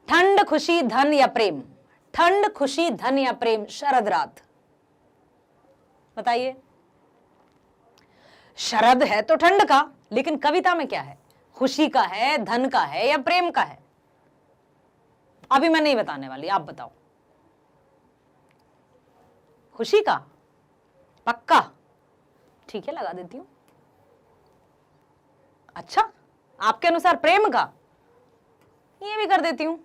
[SPEAKER 1] ठंड, खुशी, धन या प्रेम? ठंड, खुशी, धन या प्रेम? शरद रात, बताइए। शरद है तो ठंड का, लेकिन कविता में क्या है? खुशी का है, धन का है या प्रेम का है? अभी मैं नहीं बताने वाली, आप बताओ। खुशी का? पक्का? ठीक है, लगा देती हूं। अच्छा, आपके अनुसार प्रेम का? ये भी कर देती हूं।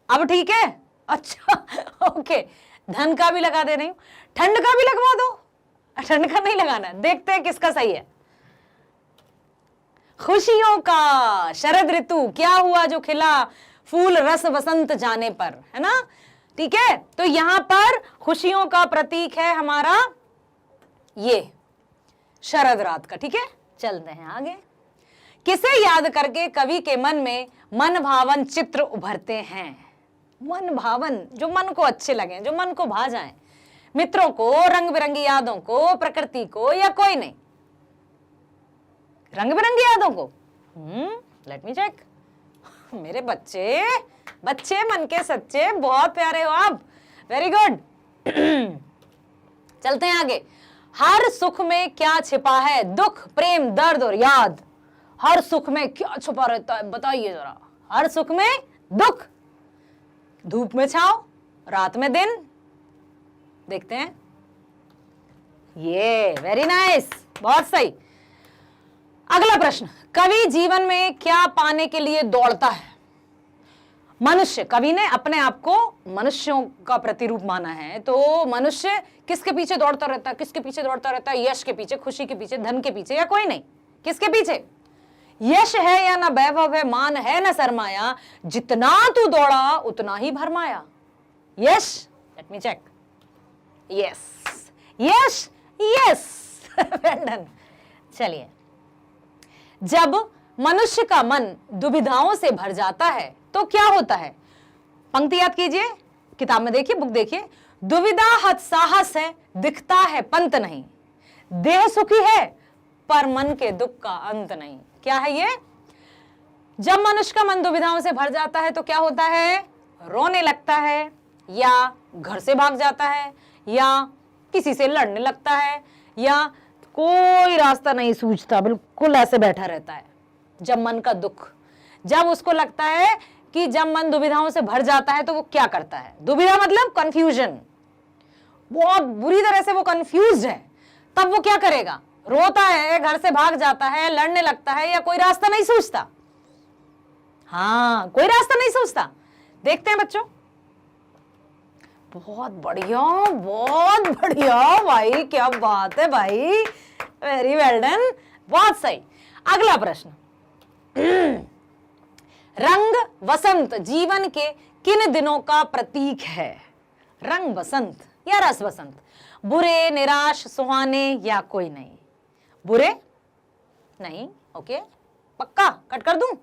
[SPEAKER 1] अब ठीक है, अच्छा ओके, धन का भी लगा दे रही हूं, ठंड का भी लगवा दो। ठंड का नहीं लगाना, देखते हैं किसका सही है। खुशियों का, शरद ऋतु, क्या हुआ जो खिला फूल रस वसंत जाने पर, है ना? ठीक है, तो यहां पर खुशियों का प्रतीक है हमारा ये शरद रात का। ठीक है, चलते हैं आगे। किसे याद करके कवि के मन में मन भावन चित्र उभरते हैं? मन भावन, जो मन को अच्छे लगे, जो मन को भा जाएं, मित्रों को, रंग बिरंगी यादों को, प्रकृति को, या कोई नहीं? रंग बिरंगी यादों को? Let me check. मेरे बच्चे, बच्चे मन के सच्चे, बहुत प्यारे हो आप, वेरी गुड। चलते हैं आगे। हर सुख में क्या छिपा है? दुख, प्रेम, दर्द और याद। हर सुख में क्या छुपा रहता है, बताइए जरा। हर सुख में दुख, धूप में छाव, रात में दिन। देखते हैं, ये वेरी नाइस, बहुत सही। अगला प्रश्न, कवि जीवन में क्या पाने के लिए दौड़ता है? मनुष्य, कवि ने अपने आप को मनुष्यों का प्रतिरूप माना है, तो मनुष्य किसके पीछे दौड़ता रहता है? किसके पीछे दौड़ता रहता है? यश के पीछे, खुशी के पीछे, धन के पीछे, या कोई नहीं? किसके पीछे? यश है या न वैभव है, मान है न सरमाया, जितना तू दौड़ा उतना ही भरमाया। Yes, let me check. Yes yes yes, well done. चलिए, जब मनुष्य का मन दुविधाओं से भर जाता है तो क्या होता है? पंक्ति याद कीजिए, किताब में देखिए, बुक देखिए। दुविधा हत साहस है, दिखता है पंत नहीं, देह सुखी है पर मन के दुख का अंत नहीं। क्या है ये? जब मनुष्य का मन दुविधाओं से भर जाता है तो क्या होता है? रोने लगता है, या घर से भाग जाता है, या किसी से लड़ने लगता है, या कोई रास्ता नहीं सूझता, बिल्कुल ऐसे बैठा रहता है। जब मन का दुख, जब उसको लगता है कि जब मन दुविधाओं से भर जाता है तो वो क्या करता है? दुविधा मतलब कंफ्यूजन, बहुत बुरी तरह से वो कंफ्यूज है, तब वो क्या करेगा? रोता है, घर से भाग जाता है, लड़ने लगता है, या कोई रास्ता नहीं सूझता। हाँ, कोई रास्ता नहीं सूझता। देखते हैं बच्चों, बहुत बढ़िया, बहुत बढ़िया भाई, क्या बात है भाई, वेरी वेल डन, बहुत सही। अगला प्रश्न, रंग वसंत जीवन के किन दिनों का प्रतीक है? रंग वसंत या रस वसंत, बुरे, निराश, सुहाने या कोई नहीं? बुरे नहीं, ओके, पक्का कट कर दूं?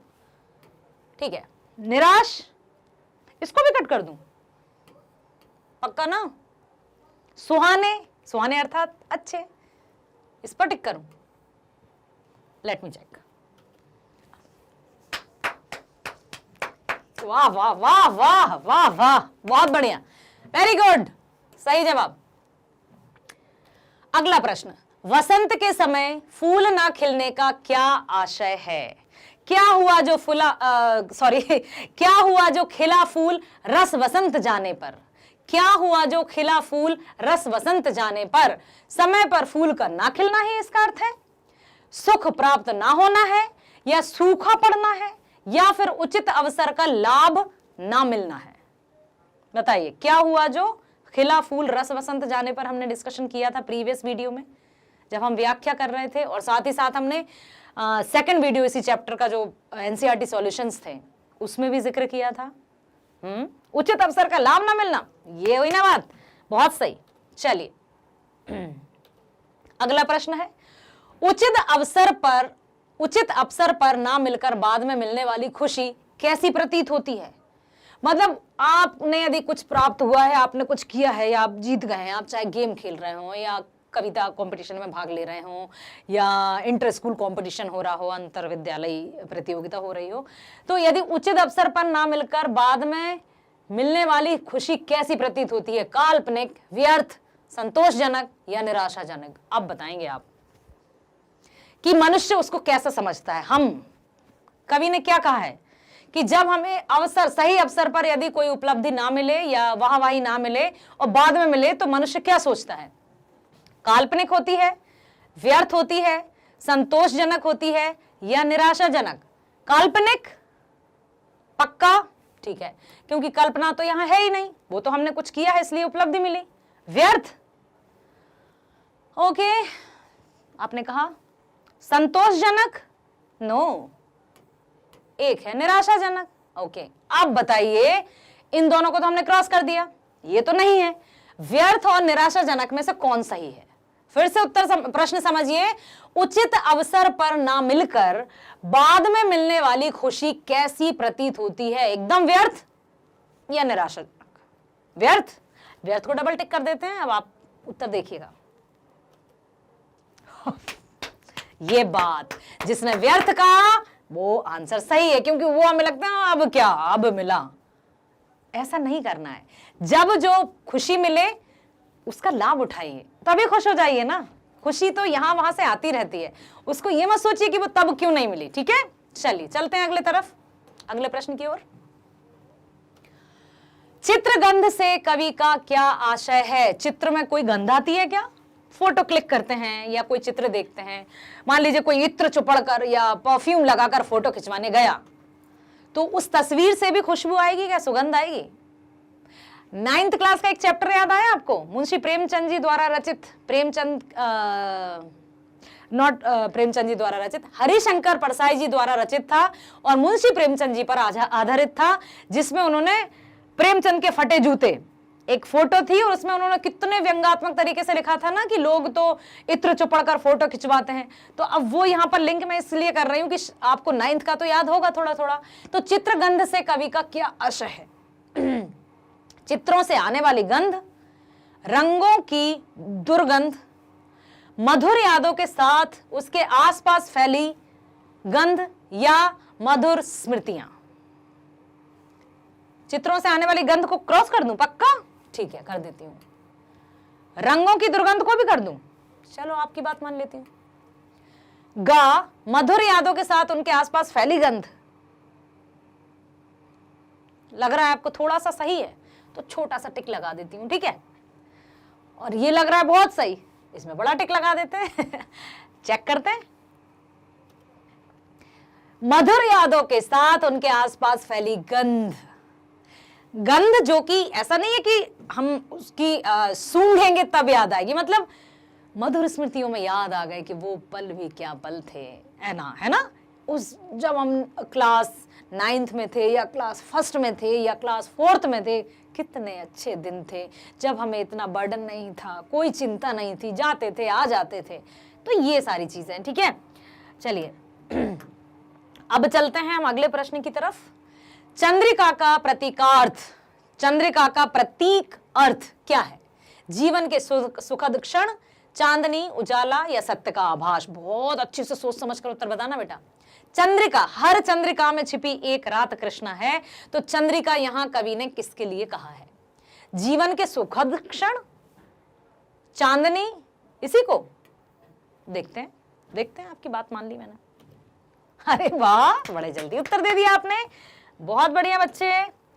[SPEAKER 1] ठीक है, निराश, इसको भी कट कर दूं? पक्का ना? सुहाने, सुहाने अर्थात अच्छे, इस पर टिक करूं? Let me check. वाह वाह वाह वाह वाह वाह, बहुत बढ़िया, वेरी गुड, सही जवाब। अगला प्रश्न, वसंत के समय फूल ना खिलने का क्या आशय है? क्या हुआ जो क्या हुआ जो खिला फूल रस वसंत जाने पर? क्या हुआ जो खिला फूल रस वसंत जाने पर? समय पर फूल का ना खिलना ही इसका अर्थ है, सुख प्राप्त ना होना है, या सूखा पड़ना है, या फिर उचित अवसर का लाभ ना मिलना है? बताइए, क्या हुआ जो खिला फूल रस वसंत जाने पर? हमने डिस्कशन किया था प्रीवियस वीडियो में जब हम व्याख्या कर रहे थे, और साथ ही साथ हमने सेकंड वीडियो इसी चैप्टर का जो एनसीईआरटी सॉल्यूशंस थे उसमें भी जिक्र किया था। उचित अवसर का लाभ ना मिलना, ये हुई ना बात, बहुत सही। चलिए, अगला प्रश्न है, उचित अवसर पर ना मिलकर बाद में मिलने वाली खुशी कैसी प्रतीत होती है? मतलब आपने यदि कुछ प्राप्त हुआ है, आपने कुछ किया है, या आप जीत गए हैं, आप चाहे गेम खेल रहे हो, या कविता कंपटीशन में भाग ले रहे हो, या इंटर स्कूल कंपटीशन हो रहा हो, अंतर विद्यालय प्रतियोगिता हो रही हो, तो यदि उचित अवसर पर ना मिलकर बाद में मिलने वाली खुशी कैसी प्रतीत होती है? काल्पनिक, व्यर्थ, संतोषजनक या निराशाजनक? अब बताएंगे आप कि मनुष्य उसको कैसा समझता है। हम, कवि ने क्या कहा है कि जब हमें अवसर, सही अवसर पर यदि कोई उपलब्धि ना मिले या वाहवाही ना मिले और बाद में मिले तो मनुष्य क्या सोचता है? काल्पनिक होती है, व्यर्थ होती है, संतोषजनक होती है या निराशाजनक? काल्पनिक पक्का, ठीक है, क्योंकि कल्पना तो यहां है ही नहीं, वो तो हमने कुछ किया है इसलिए उपलब्धि मिली। व्यर्थ, ओके, आपने कहा संतोषजनक, नो, एक है निराशाजनक। ओके, अब बताइए, इन दोनों को तो हमने क्रॉस कर दिया, ये तो नहीं है। व्यर्थ और निराशाजनक में से कौन सही है? फिर से प्रश्न समझिए, उचित अवसर पर ना मिलकर बाद में मिलने वाली खुशी कैसी प्रतीत होती है? एकदम व्यर्थ या निराशाजनक? व्यर्थ, व्यर्थ को डबल टिक कर देते हैं। अब आप उत्तर देखिएगा। ये बात, जिसने व्यर्थ कहा वो आंसर सही है, क्योंकि वो हमें लगता है अब क्या, अब मिला। ऐसा नहीं करना है। जब जो खुशी मिले उसका लाभ उठाइए, तभी खुश हो जाइए ना। खुशी तो यहां वहां से आती रहती है, उसको ये मत सोचिए कि वो तब क्यों नहीं मिली। ठीक है, चलिए चलते हैं अगले तरफ, अगले प्रश्न की ओर। चित्रगंध से कवि का क्या आशय है? चित्र में कोई गंध आती है क्या? फोटो क्लिक करते हैं या कोई चित्र देखते हैं, मान लीजिए कोई इत्र चुपड़ कर या परफ्यूम लगाकर फोटो खिंचवाने गया, तो उस तस्वीर से भी खुशबू आएगी क्या, सुगंध आएगी? 9th क्लास का एक चैप्टर याद आया आपको? मुंशी प्रेमचंद जी द्वारा रचित, प्रेमचंद जी द्वारा रचित, हरिशंकर परसाई जी द्वारा रचित था और मुंशी प्रेमचंद जी पर आधारित था, जिसमें उन्होंने प्रेमचंद के फटे जूते एक फोटो थी और उसमें उन्होंने कितने व्यंग्यात्मक तरीके से लिखा था ना कि लोग तो इत्र चुपड़ कर फोटो खिंचवाते हैं। तो अब वो यहाँ पर लिंक मैं इसलिए कर रही हूँ कि आपको 9th का तो याद होगा थोड़ा थोड़ा। तो चित्रगंध से कवि का क्या आशय है? चित्रों से आने वाली गंध, रंगों की दुर्गंध, मधुर यादों के साथ उसके आसपास फैली गंध या मधुर स्मृतियां। चित्रों से आने वाली गंध को क्रॉस कर दूं? पक्का? ठीक है, कर देती हूं। रंगों की दुर्गंध को भी कर दूं? चलो आपकी बात मान लेती हूं। गा, मधुर यादों के साथ उनके आसपास फैली गंध। लग रहा है आपको थोड़ा सा सही है तो छोटा सा टिक लगा देती हूं, ठीक है? और ये लग रहा है बहुत सही, इसमें बड़ा टिक लगा देते हैं। चेक करते हैं। मधुर यादों के साथ उनके आसपास फैली गंध। गंध जो कि ऐसा नहीं है कि हम उसकी सूंघेंगे तब याद आएगी, मतलब मधुर स्मृतियों में याद आ गए कि वो पल भी क्या पल थे, है ना? उस जब हम क्लास 9th में थे या क्लास 1st में थे या क्लास 4th में थे, कितने अच्छे दिन थे जब हमें इतना बर्डन नहीं था, कोई चिंता नहीं थी, जाते थे आ जाते थे। तो ये सारी चीजें, ठीक है? चलिए अब चलते हैं हम अगले प्रश्न की तरफ। चंद्रिका का प्रतीकार्थ, चंद्रिका का प्रतीक अर्थ क्या है? जीवन के सुखद क्षण, चांदनी, उजाला या सत्य का आभास? बहुत अच्छे से सोच समझ कर उत्तर बताना बेटा। चंद्रिका, हर चंद्रिका में छिपी एक रात कृष्णा है, तो चंद्रिका यहां कवि ने किसके लिए कहा है? जीवन के सुखद क्षण, चांदनी, इसी को देखते हैं आपकी बात मान ली मैंने। अरे वाह, बड़े जल्दी उत्तर दे दिया आपने, बहुत बढ़िया बच्चे,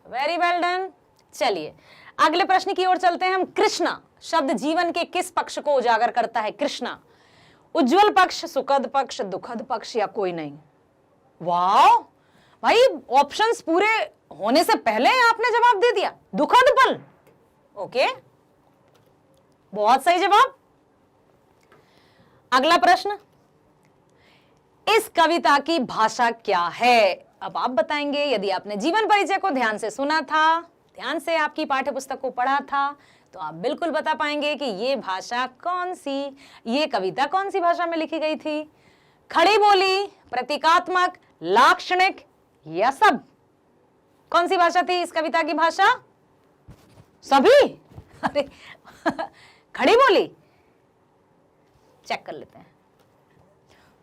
[SPEAKER 1] वेरी वेल डन। चलिए अगले प्रश्न की ओर चलते हैं हम। कृष्णा शब्द जीवन के किस पक्ष को उजागर करता है? कृष्णा, उज्जवल पक्ष, सुखद पक्ष, दुखद पक्ष या कोई नहीं? वाह भाई, ऑप्शंस पूरे होने से पहले आपने जवाब दे दिया, दुखद पल। ओके, बहुत सही जवाब। अगला प्रश्न, इस कविता की भाषा क्या है? अब आप बताएंगे। यदि आपने जीवन परिचय को ध्यान से सुना था, ध्यान से आपकी पाठ्य पुस्तक को पढ़ा था, तो आप बिल्कुल बता पाएंगे कि ये भाषा कौन सी, ये कविता कौन सी भाषा में लिखी गई थी? खड़ी बोली, प्रतीकात्मक, लाक्षणिक या सब? कौन सी भाषा थी इस कविता की भाषा? सभी? अरे खड़ी बोली, चेक कर लेते हैं।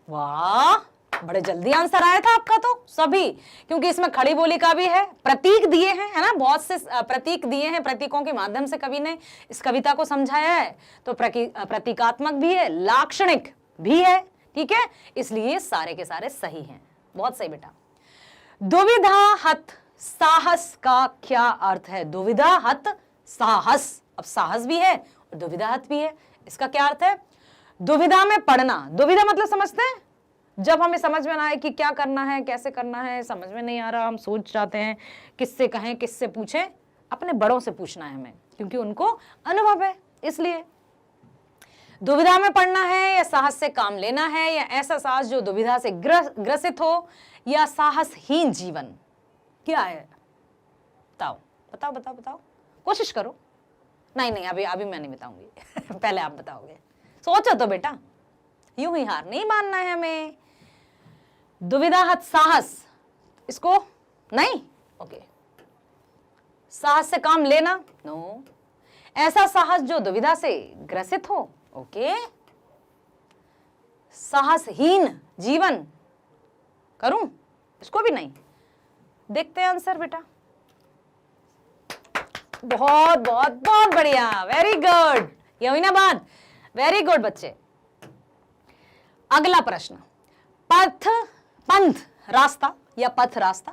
[SPEAKER 1] वाह, बड़े जल्दी आंसर आया था आपका तो। सभी, क्योंकि इसमें खड़ी बोली का भी है, प्रतीक दिए हैं, है ना? बहुत से प्रतीक दिए हैं, प्रतीकों के माध्यम से कवि ने इस कविता को समझाया है। तो प्रतीकात्मक भी है, लाक्षणिक भी है, ठीक है? इसलिए सारे के सारे सही हैं। बहुत सही बेटा। दुविधा हत साहस का क्या अर्थ है? दुविधा हत साहस, अब साहस भी है और दुविधा हत भी है, इसका क्या अर्थ है? दुविधा में पड़ना। दुविधा मतलब समझते हैं, जब हमें समझ में ना आए कि क्या करना है, कैसे करना है, समझ में नहीं आ रहा, हम सोच जाते हैं किससे कहें, किससे पूछें। अपने बड़ों से पूछना है हमें, क्योंकि उनको अनुभव है। इसलिए दुविधा में पड़ना है या साहस से काम लेना है, या ऐसा साहस जो दुविधा से ग्रसित हो, या साहसहीन जीवन, क्या है? बताओ बताओ बताओ बताओ, कोशिश करो। नहीं, अभी मैं नहीं बताऊंगी। पहले आप बताओगे। सोचो तो बेटा, यूं ही हार नहीं मानना है हमें। दुविधा हत साहस, इसको नहीं? ओके। साहस से काम लेना? नो। ऐसा साहस जो दुविधा से ग्रसित हो? ओके। साहसहीन जीवन करूं? इसको भी नहीं। देखते हैं आंसर बेटा। बहुत बहुत बहुत बढ़िया, वेरी गुड। ये हुई ना बात, वेरी गुड बच्चे। अगला प्रश्न, पंथ रास्ता या पथ रास्ता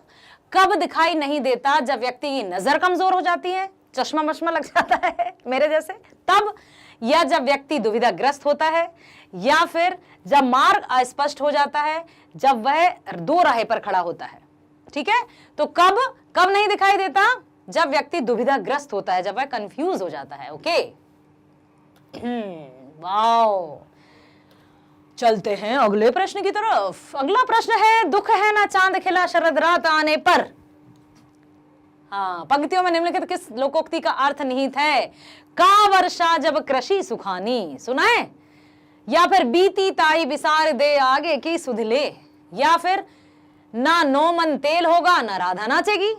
[SPEAKER 1] कब दिखाई नहीं देता? जब व्यक्ति की नजर कमजोर हो जाती है, चश्मा मश्मा लग जाता है मेरे जैसे, तब? या जब व्यक्ति दुविधाग्रस्त होता है, या फिर जब मार्ग अस्पष्ट हो जाता है, जब वह दो राह पर खड़ा होता है? ठीक है, तो कब नहीं दिखाई देता? जब व्यक्ति दुविधाग्रस्त होता है, जब वह कंफ्यूज हो जाता है। Okay, wow. चलते हैं अगले प्रश्न की तरफ। अगला प्रश्न है, दुख है ना चांद खिला शरद रात आने पर। हाँ, पंक्तियों में निम्नलिखित किस लोकोक्ति का अर्थ निहित है? का वर्षा जब कृषि सुखानी, सुना है? या फिर बीती ताई बिसार दे आगे की सुध ले, या फिर ना नो मन तेल होगा ना राधा नाचेगी,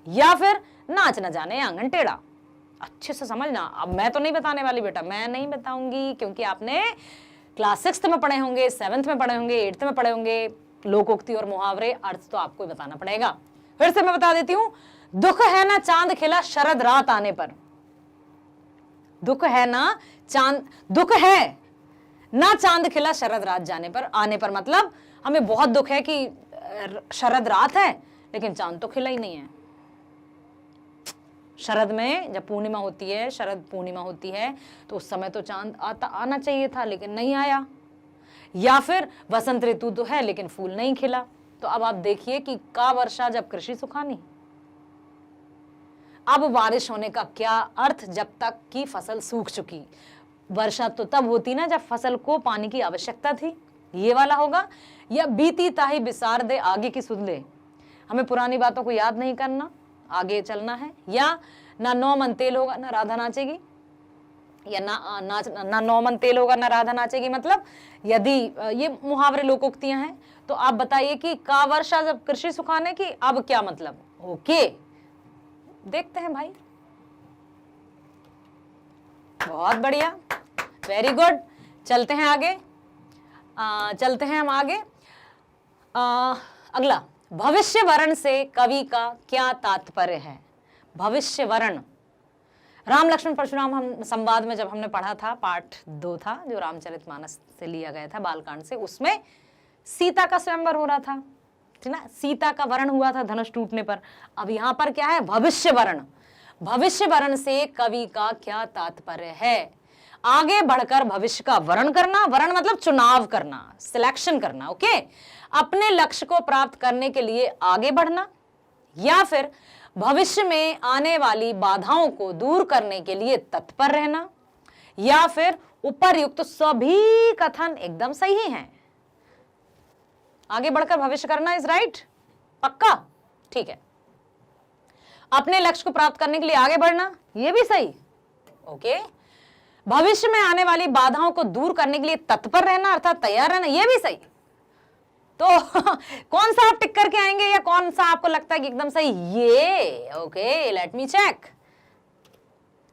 [SPEAKER 1] या फिर नाच न जाने आंगन टेढ़ा। अच्छे से समझना। अब मैं तो नहीं बताने वाली बेटा, मैं नहीं बताऊंगी, क्योंकि आपने क्लास 6th में पढ़े होंगे, 7th में पढ़े होंगे, 8th में पढ़े होंगे। लोकोक्ति और मुहावरे अर्थ तो आपको बताना पड़ेगा। फिर से मैं बता देती हूं, दुख है ना चांद खिला शरद रात आने पर। दुख है ना चांद, दुख है ना चांद खिला शरद रात जाने पर, आने पर मतलब हमें बहुत दुख है कि शरद रात है लेकिन चांद तो खिला ही नहीं है। शरद में जब पूर्णिमा होती है, शरद पूर्णिमा होती है, तो उस समय तो चांद आना चाहिए था लेकिन नहीं आया। या फिर वसंत ऋतु तो है लेकिन फूल नहीं खिला। तो अब आप देखिए कि का वर्षा जब कृषि सुखानी। अब बारिश होने का क्या अर्थ? जब तक की फसल सूख चुकी। वर्षा तो तब होती ना जब फसल को पानी की आवश्यकता थी, ये वाला होगा। या बीती ताही बिसार दे आगे की सुध ले, हमें पुरानी बातों को याद नहीं करना, आगे चलना है। या ना नौ मन तेल होगा ना राधा नाचेगी, या ना नौ मन तेल होगा ना राधा नाचेगी। मतलब यदि ये मुहावरे लोकोक्तियां हैं, तो आप बताइए कि का वर्षा जब कृषि सुखाने की, अब क्या मतलब? ओके, देखते हैं भाई। बहुत बढ़िया, वेरी गुड। चलते हैं आगे, चलते हैं हम आगे। अगला, भविष्य वर्ण से कवि का क्या तात्पर्य है? भविष्य वर्ण, राम लक्ष्मण परशुराम हम संवाद में जब हमने पढ़ा था, पार्ट 2 था जो रामचरितमानस से लिया गया था, बालकांड से, उसमें सीता का स्वयंवर हो रहा था, ठीक ना? सीता का वर्ण हुआ था धनुष टूटने पर। अब यहां पर क्या है? भविष्य वर्ण। भविष्य वर्ण से कवि का क्या तात्पर्य है? आगे बढ़कर भविष्य का वर्ण करना, वर्ण मतलब चुनाव करना, सिलेक्शन करना, ओके? अपने लक्ष्य को प्राप्त करने के लिए आगे बढ़ना, या फिर भविष्य में आने वाली बाधाओं को दूर करने के लिए तत्पर रहना, या फिर उपर्युक्त सभी कथन एकदम सही हैं। आगे बढ़कर भविष्य करना इज राइट, पक्का? ठीक है। अपने लक्ष्य को प्राप्त करने के लिए आगे बढ़ना, ये भी सही, ओके। भविष्य में आने वाली बाधाओं को दूर करने के लिए तत्पर रहना अर्थात तैयार रहना, ये भी सही। तो कौन सा आप टिक करके आएंगे या कौन सा आपको लगता है कि एकदम सही? ये, ओके, लेट मी चेक।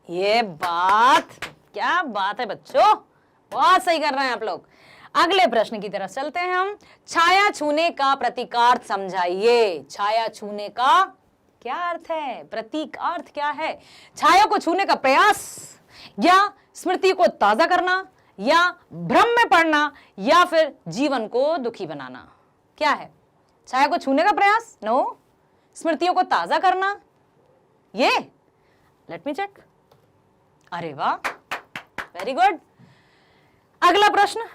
[SPEAKER 1] ये बात, क्या बात है बच्चों, बहुत सही कर रहे हैं आप लोग। अगले प्रश्न की तरफ चलते हैं हम। छाया छूने का प्रतीकार्थ समझाइए। छाया छूने का क्या अर्थ है? प्रतीकार्थ क्या है? छाया को छूने का प्रयास, या स्मृति को ताजा करना, या भ्रम में पड़ना, या फिर जीवन को दुखी बनाना। क्या है? छाया को छूने का प्रयास, नो। स्मृतियों को ताजा करना, ये, लेट मी चेक। अरे वाह, वेरी गुड। अगला प्रश्न,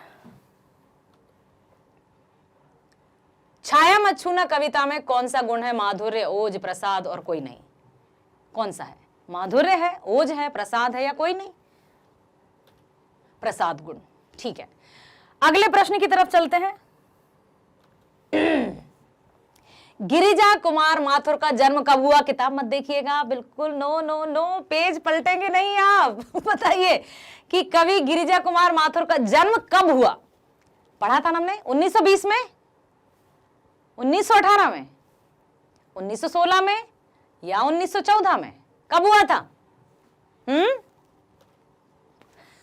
[SPEAKER 1] छाया मत छूना कविता में कौन सा गुण है? माधुर्य, ओज, प्रसाद और कोई नहीं। कौन सा है? माधुर्य है, ओज है, प्रसाद है, या कोई नहीं? प्रसाद गुण, ठीक है। अगले प्रश्न की तरफ चलते हैं। गिरिजा कुमार माथुर का जन्म कब हुआ? किताब मत देखिएगा, बिल्कुल नो नो नो, पेज पलटेंगे नहीं आप। बताइए कि कवि गिरिजा कुमार माथुर का जन्म कब हुआ? पढ़ा था हमने 1920 में, 1918 में, 1916 में, या 1914 में? कब हुआ था?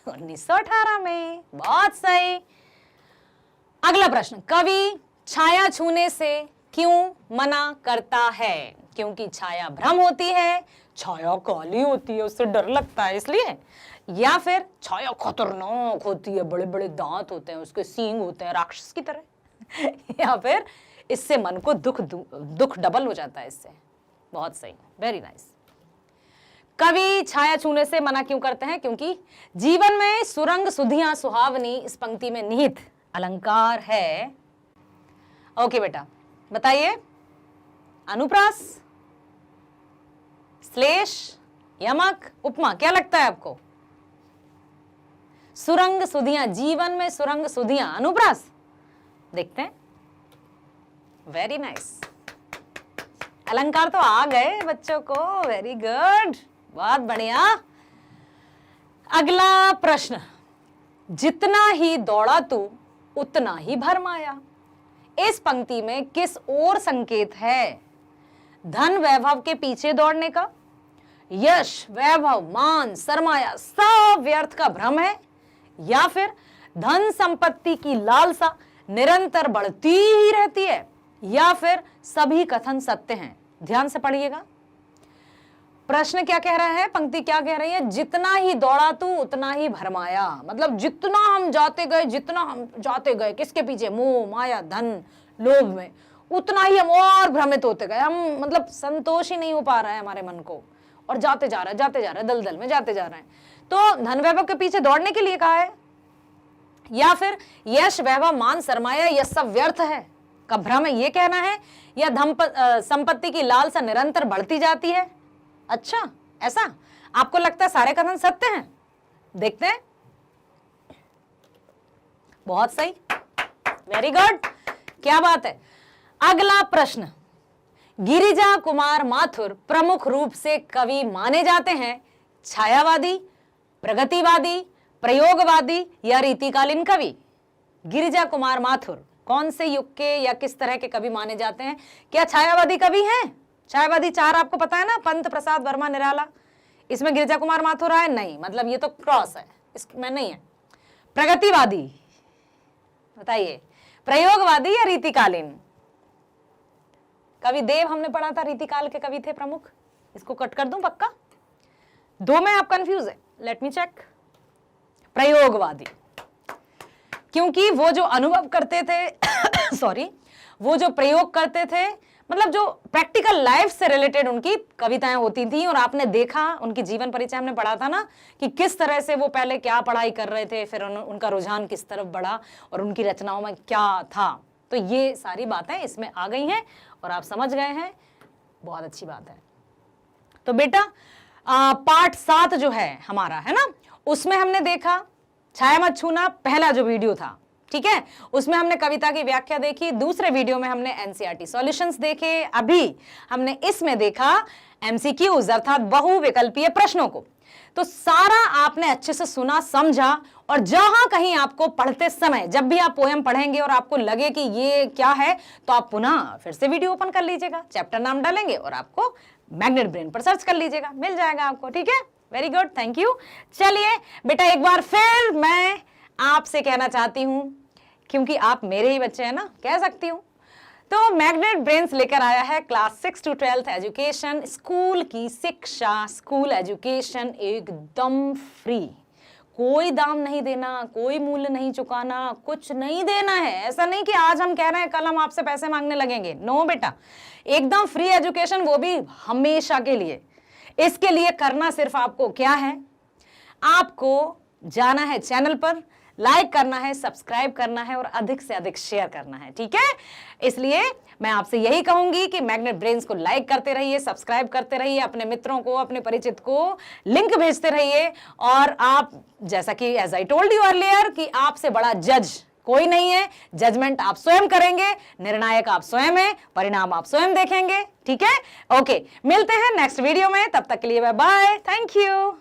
[SPEAKER 1] 1918 में, बहुत सही। अगला प्रश्न, कवि छाया छूने से क्यों मना करता है? क्योंकि छाया भ्रम होती है, छाया काली होती है, उससे डर लगता है इसलिए, या फिर छाया खतरनाक होती है, बड़े बड़े दांत होते हैं, उसके सींग होते हैं राक्षस की तरह, या फिर इससे मन को दुख डबल हो जाता है इससे। बहुत सही, वेरी नाइस। कवि छाया छूने से मना क्यों करते हैं? क्योंकि जीवन में सुरंग सुधियां सुहावनी इस पंक्ति में निहित अलंकार है। ओके बेटा, बताइए, अनुप्रास, श्लेष, यमक, उपमा, क्या लगता है आपको? सुरंग सुधियां, जीवन में सुरंग सुधियां, अनुप्रास? देखते हैं, वेरी नाइस, अलंकार तो आ गए बच्चों को, वेरी गुड, बहुत बढ़िया। अगला प्रश्न, जितना ही दौड़ा तू उतना ही भरमाया, इस पंक्ति में किस ओर संकेत है? धन वैभव के पीछे दौड़ने का, यश वैभव मान सरमाया सब व्यर्थ का भ्रम है, या फिर धन संपत्ति की लालसा निरंतर बढ़ती ही रहती है, या फिर सभी कथन सत्य हैं? ध्यान से पढ़िएगा। प्रश्न क्या कह रहा है, पंक्ति क्या कह रही है? जितना ही दौड़ा तू उतना ही भरमाया, मतलब जितना हम जाते गए किसके पीछे? मोह माया धन लोभ में, उतना ही हम और भ्रमित होते गए। हम मतलब संतोष ही नहीं हो पा रहा है हमारे मन को, और जाते जा रहा है दलदल में जाते जा रहे हैं। तो धन वैभव के पीछे दौड़ने के लिए कहा है, या फिर यश वैभव मान सरमाया यह सब व्यर्थ है का भ्रम है, ये कहना है, या संपत्ति की लालसा निरंतर बढ़ती जाती है? अच्छा, ऐसा आपको लगता है सारे कथन सत्य हैं? देखते हैं। बहुत सही, वेरी गुड, क्या बात है। अगला प्रश्न, गिरिजा कुमार माथुर प्रमुख रूप से कवि माने जाते हैं छायावादी, प्रगतिवादी, प्रयोगवादी या रीतिकालीन कवि? गिरिजा कुमार माथुर कौन से युग के या किस तरह के कवि माने जाते हैं? क्या छायावादी कवि हैं? छायावादी चार आपको पता है ना, पंत, प्रसाद, वर्मा, निराला, इसमें गिरिजा कुमार माथुर आए नहीं, मतलब ये तो क्रॉस है, इसमें नहीं है। प्रगतिवादी बताइए, प्रयोगवादी या रीतिकालीन? कवि देव हमने पढ़ा था, रीतिकाल के कवि थे प्रमुख। इसको कट कर दूं पक्का? दो में आप कंफ्यूज है, लेट मी चेक। प्रयोगवादी, क्योंकि वो जो अनुभव करते थे सॉरी, वो जो प्रयोग करते थे, मतलब जो प्रैक्टिकल लाइफ से रिलेटेड उनकी कविताएं होती थी, और आपने देखा उनकी जीवन परिचय हमने पढ़ा था ना, कि किस तरह से वो पहले क्या पढ़ाई कर रहे थे, फिर उनका रुझान किस तरफ बढ़ा और उनकी रचनाओं में क्या था। तो ये सारी बातें इसमें आ गई हैं और आप समझ गए हैं, बहुत अच्छी बात है। तो बेटा पार्ट 7 जो है हमारा, है ना, उसमें हमने देखा छाया मत छूना, पहला जो वीडियो था, ठीक है, उसमें हमने कविता की व्याख्या देखी। दूसरे वीडियो में हमने एनसीईआरटी सॉल्यूशंस देखे। अभी हमने इसमें देखा एमसीक्यूज अर्थात बहुविकल्पीय प्रश्नों को। तो सारा आपने अच्छे से सुना, समझा, और जहां कहीं आपको पढ़ते समय, जब भी आप पोएम पढ़ेंगे और आपको लगे कि ये क्या है, तो आप पुनः फिर से वीडियो ओपन कर लीजिएगा, चैप्टर नाम डालेंगे और आपको मैग्नेट ब्रेन पर सर्च कर लीजिएगा, मिल जाएगा आपको, ठीक है। Very good, thank you. चलिए बेटा, एक बार फिर मैं आपसे कहना चाहती हूं, क्योंकि आप मेरे ही बच्चे हैं ना, कह सकती हूं, तो मैग्नेट ब्रेन्स लेकर आया है क्लास 6 to 12 एजुकेशन, स्कूल की शिक्षा, स्कूल एजुकेशन एकदम फ्री, कोई दाम नहीं देना, कोई मूल्य नहीं चुकाना, कुछ नहीं देना है। ऐसा नहीं कि आज हम कह रहे हैं कल हम आपसे पैसे मांगने लगेंगे, नो बेटा, एकदम फ्री एजुकेशन, वो भी हमेशा के लिए। इसके लिए करना सिर्फ आपको क्या है, आपको जाना है चैनल पर, लाइक करना है, सब्सक्राइब करना है और अधिक से अधिक शेयर करना है, ठीक है। इसलिए मैं आपसे यही कहूंगी कि मैग्नेट ब्रेन्स को लाइक करते रहिए, सब्सक्राइब करते रहिए, अपने मित्रों को, अपने परिचित को लिंक भेजते रहिए। और आप, जैसा कि as I told you earlier, कि आपसे बड़ा जज कोई नहीं है, जजमेंट आप स्वयं करेंगे, निर्णायक आप स्वयं हैं, परिणाम आप स्वयं देखेंगे, ठीक है। ओके, मिलते हैं नेक्स्ट वीडियो में, तब तक के लिए बाय बाय, थैंक यू।